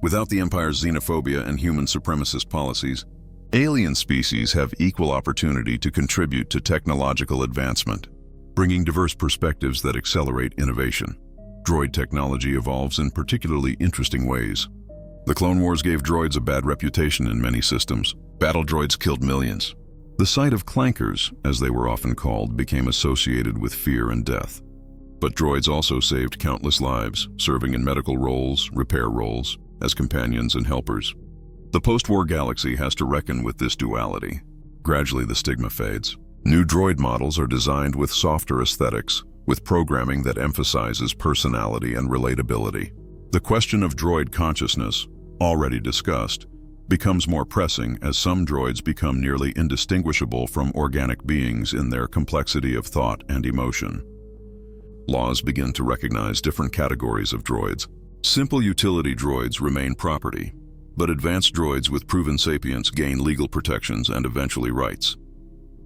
Without the Empire's xenophobia and human supremacist policies, alien species have equal opportunity to contribute to technological advancement, bringing diverse perspectives that accelerate innovation. Droid technology evolves in particularly interesting ways. The Clone Wars gave droids a bad reputation in many systems. Battle droids killed millions. The sight of clankers, as they were often called, became associated with fear and death. But droids also saved countless lives, serving in medical roles, repair roles, as companions and helpers. The post-war galaxy has to reckon with this duality. Gradually, the stigma fades. New droid models are designed with softer aesthetics, with programming that emphasizes personality and relatability. The question of droid consciousness, already discussed, becomes more pressing as some droids become nearly indistinguishable from organic beings in their complexity of thought and emotion. Laws begin to recognize different categories of droids. Simple utility droids remain property, but advanced droids with proven sapience gain legal protections and eventually rights.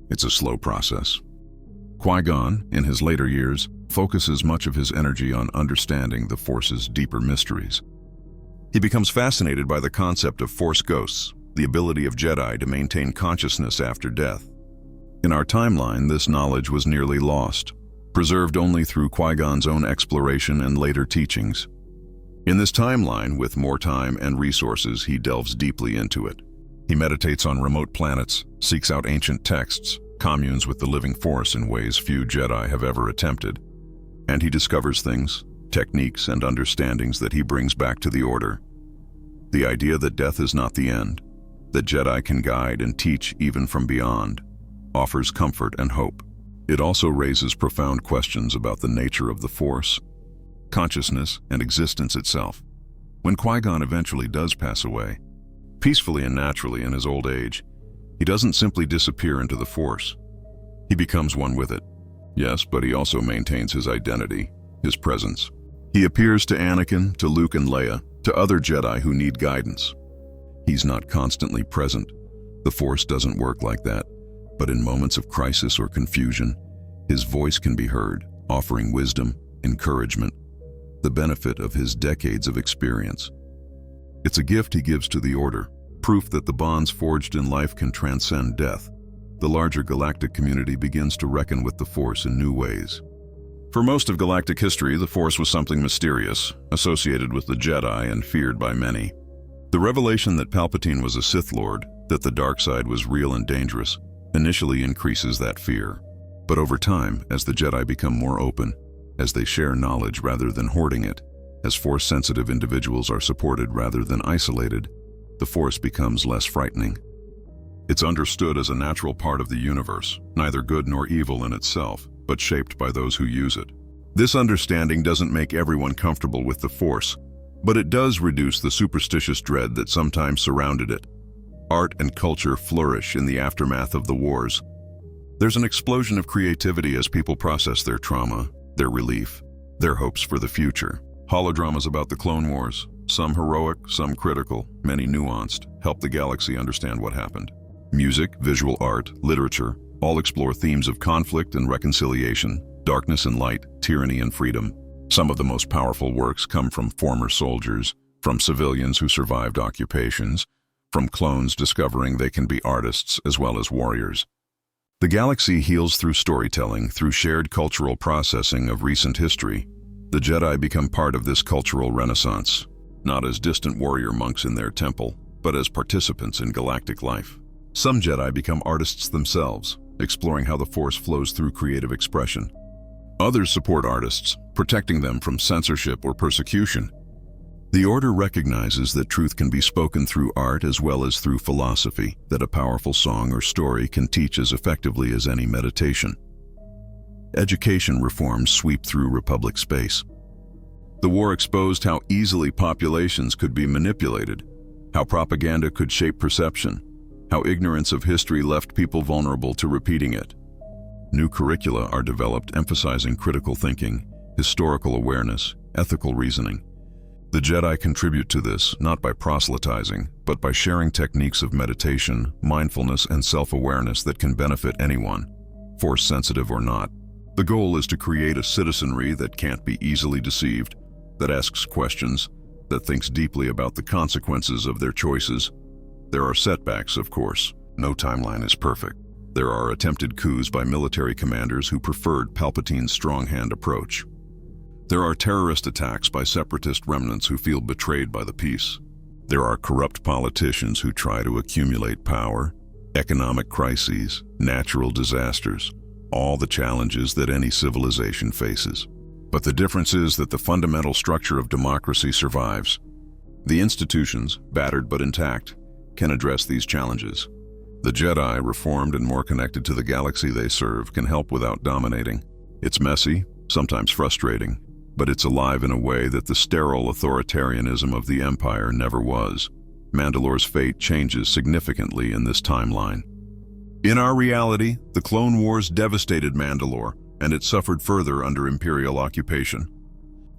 It's a slow process. Qui-Gon, in his later years, focuses much of his energy on understanding the Force's deeper mysteries. He becomes fascinated by the concept of Force ghosts, the ability of Jedi to maintain consciousness after death. In our timeline, this knowledge was nearly lost, preserved only through Qui-Gon's own exploration and later teachings. In this timeline, with more time and resources, he delves deeply into it. He meditates on remote planets, seeks out ancient texts, communes with the living Force in ways few Jedi have ever attempted. And he discovers things, techniques, and understandings that he brings back to the Order. The idea that death is not the end, that Jedi can guide and teach even from beyond, offers comfort and hope. It also raises profound questions about the nature of the Force, consciousness, and existence itself. When Qui-Gon eventually does pass away, peacefully and naturally in his old age, he doesn't simply disappear into the Force. He becomes one with it. Yes, but he also maintains his identity, his presence. He appears to Anakin, to Luke and Leia, to other Jedi who need guidance. He's not constantly present. The Force doesn't work like that. But in moments of crisis or confusion, his voice can be heard, offering wisdom, encouragement, the benefit of his decades of experience. It's a gift he gives to the Order, proof that the bonds forged in life can transcend death. The larger galactic community begins to reckon with the Force in new ways. For most of galactic history, the Force was something mysterious, associated with the Jedi and feared by many. The revelation that Palpatine was a Sith Lord, that the dark side was real and dangerous, initially increases that fear. But over time, as the Jedi become more open, as they share knowledge rather than hoarding it, as Force-sensitive individuals are supported rather than isolated, the Force becomes less frightening. It's understood as a natural part of the universe, neither good nor evil in itself, but shaped by those who use it. This understanding doesn't make everyone comfortable with the Force, but it does reduce the superstitious dread that sometimes surrounded it. Art and culture flourish in the aftermath of the wars. There's an explosion of creativity as people process their trauma, their relief, their hopes for the future. Holodramas about the Clone Wars, some heroic, some critical, many nuanced, help the galaxy understand what happened. Music, visual art, literature, all explore themes of conflict and reconciliation, darkness and light, tyranny and freedom. Some of the most powerful works come from former soldiers, from civilians who survived occupations, from clones discovering they can be artists as well as warriors. The galaxy heals through storytelling, through shared cultural processing of recent history. The Jedi become part of this cultural renaissance, not as distant warrior monks in their temple, but as participants in galactic life. Some Jedi become artists themselves, exploring how the Force flows through creative expression. Others support artists, protecting them from censorship or persecution. The Order recognizes that truth can be spoken through art as well as through philosophy, that a powerful song or story can teach as effectively as any meditation. Education reforms sweep through Republic space. The war exposed how easily populations could be manipulated, how propaganda could shape perception, how ignorance of history left people vulnerable to repeating it. New curricula are developed emphasizing critical thinking, historical awareness, ethical reasoning. The Jedi contribute to this not by proselytizing, but by sharing techniques of meditation, mindfulness, and self-awareness that can benefit anyone, Force-sensitive or not. The goal is to create a citizenry that can't be easily deceived, that asks questions, that thinks deeply about the consequences of their choices. There are setbacks, of course. No timeline is perfect. There are attempted coups by military commanders who preferred Palpatine's strong-hand approach. There are terrorist attacks by separatist remnants who feel betrayed by the peace. There are corrupt politicians who try to accumulate power, economic crises, natural disasters, all the challenges that any civilization faces. But the difference is that the fundamental structure of democracy survives. The institutions, battered but intact, can address these challenges. The Jedi, reformed and more connected to the galaxy they serve, can help without dominating. It's messy, sometimes frustrating, but it's alive in a way that the sterile authoritarianism of the Empire never was. Mandalore's fate changes significantly in this timeline. In our reality, the Clone Wars devastated Mandalore, and it suffered further under Imperial occupation.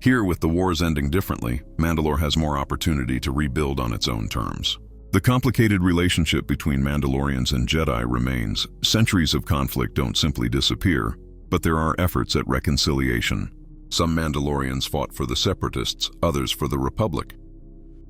Here, with the wars ending differently, Mandalore has more opportunity to rebuild on its own terms. The complicated relationship between Mandalorians and Jedi remains. Centuries of conflict don't simply disappear, but there are efforts at reconciliation. Some Mandalorians fought for the Separatists, others for the Republic.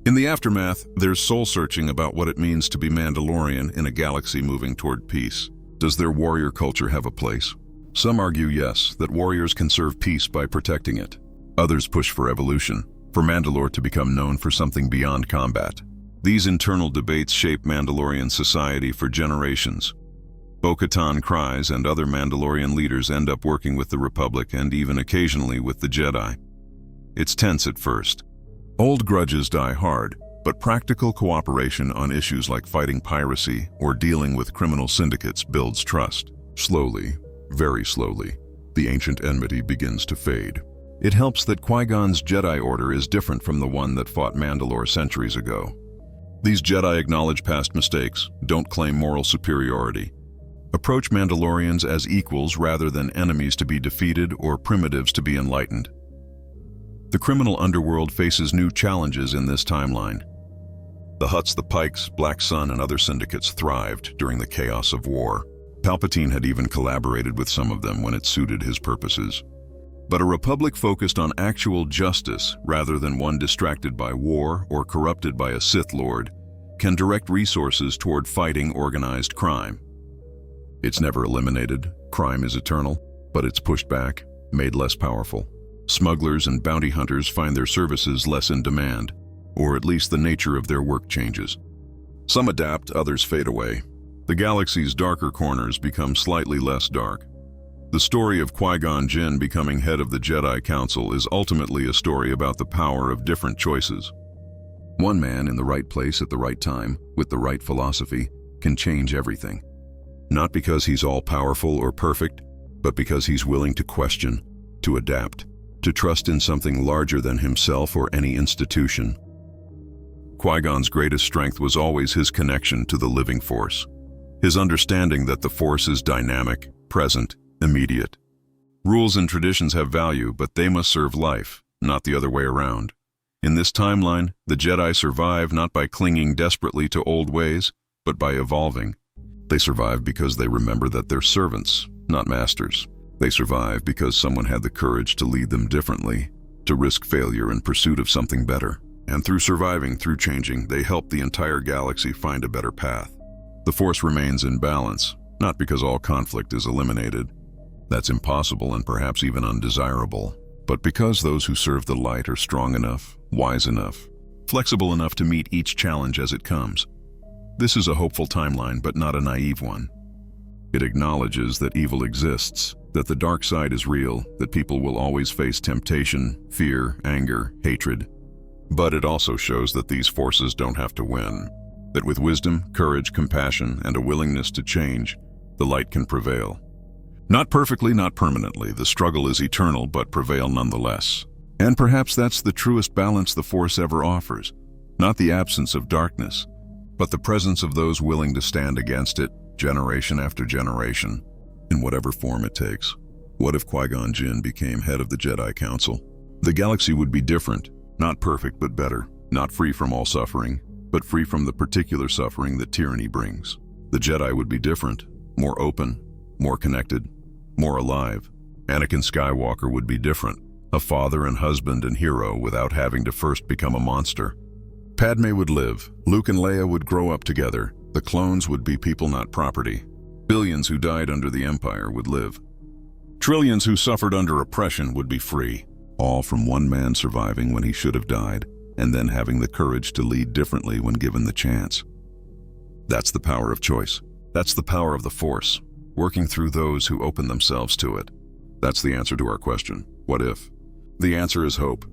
In the aftermath, there's soul-searching about what it means to be Mandalorian in a galaxy moving toward peace. Does their warrior culture have a place? Some argue yes, that warriors can serve peace by protecting it. Others push for evolution, for Mandalore to become known for something beyond combat. These internal debates shape Mandalorian society for generations. Bo-Katan Kryze and other Mandalorian leaders end up working with the Republic and even occasionally with the Jedi. It's tense at first. Old grudges die hard, but practical cooperation on issues like fighting piracy or dealing with criminal syndicates builds trust. Slowly, very slowly, the ancient enmity begins to fade. It helps that Qui-Gon's Jedi Order is different from the one that fought Mandalore centuries ago. These Jedi acknowledge past mistakes, don't claim moral superiority. Approach Mandalorians as equals rather than enemies to be defeated or primitives to be enlightened. The criminal underworld faces new challenges in this timeline. The Hutts, the Pikes, Black Sun, and other syndicates thrived during the chaos of war. Palpatine had even collaborated with some of them when it suited his purposes. But a republic focused on actual justice rather than one distracted by war or corrupted by a Sith Lord can direct resources toward fighting organized crime. It's never eliminated, crime is eternal, but it's pushed back, made less powerful. Smugglers and bounty hunters find their services less in demand, or at least the nature of their work changes. Some adapt, others fade away. The galaxy's darker corners become slightly less dark. The story of Qui-Gon Jinn becoming head of the Jedi Council is ultimately a story about the power of different choices. One man in the right place at the right time, with the right philosophy, can change everything. Not because he's all-powerful or perfect, but because he's willing to question, to adapt, to trust in something larger than himself or any institution. Qui-Gon's greatest strength was always his connection to the living Force, his understanding that the Force is dynamic, present, immediate. Rules and traditions have value, but they must serve life, not the other way around. In this timeline, the Jedi survive not by clinging desperately to old ways, but by evolving. They survive because they remember that they're servants, not masters. They survive because someone had the courage to lead them differently, to risk failure in pursuit of something better. And through surviving, through changing, they help the entire galaxy find a better path. The Force remains in balance, not because all conflict is eliminated. That's impossible and perhaps even undesirable, but because those who serve the light are strong enough, wise enough, flexible enough to meet each challenge as it comes. This is a hopeful timeline, but not a naive one. It acknowledges that evil exists, that the dark side is real, that people will always face temptation, fear, anger, hatred. But it also shows that these forces don't have to win, that with wisdom, courage, compassion, and a willingness to change, the light can prevail. Not perfectly, not permanently. The struggle is eternal, but prevail nonetheless. And perhaps that's the truest balance the Force ever offers. Not the absence of darkness, but the presence of those willing to stand against it, generation after generation, in whatever form it takes. What if Qui-Gon Jinn became head of the Jedi Council? The galaxy would be different, not perfect but better, not free from all suffering, but free from the particular suffering that tyranny brings. The Jedi would be different, more open, more connected, more alive. Anakin Skywalker would be different, a father and husband and hero without having to first become a monster. Padme would live, Luke and Leia would grow up together, the clones would be people not property. Billions who died under the Empire would live. Trillions who suffered under oppression would be free, all from one man surviving when he should have died, and then having the courage to lead differently when given the chance. That's the power of choice. That's the power of the Force, working through those who open themselves to it. That's the answer to our question, what if? The answer is hope.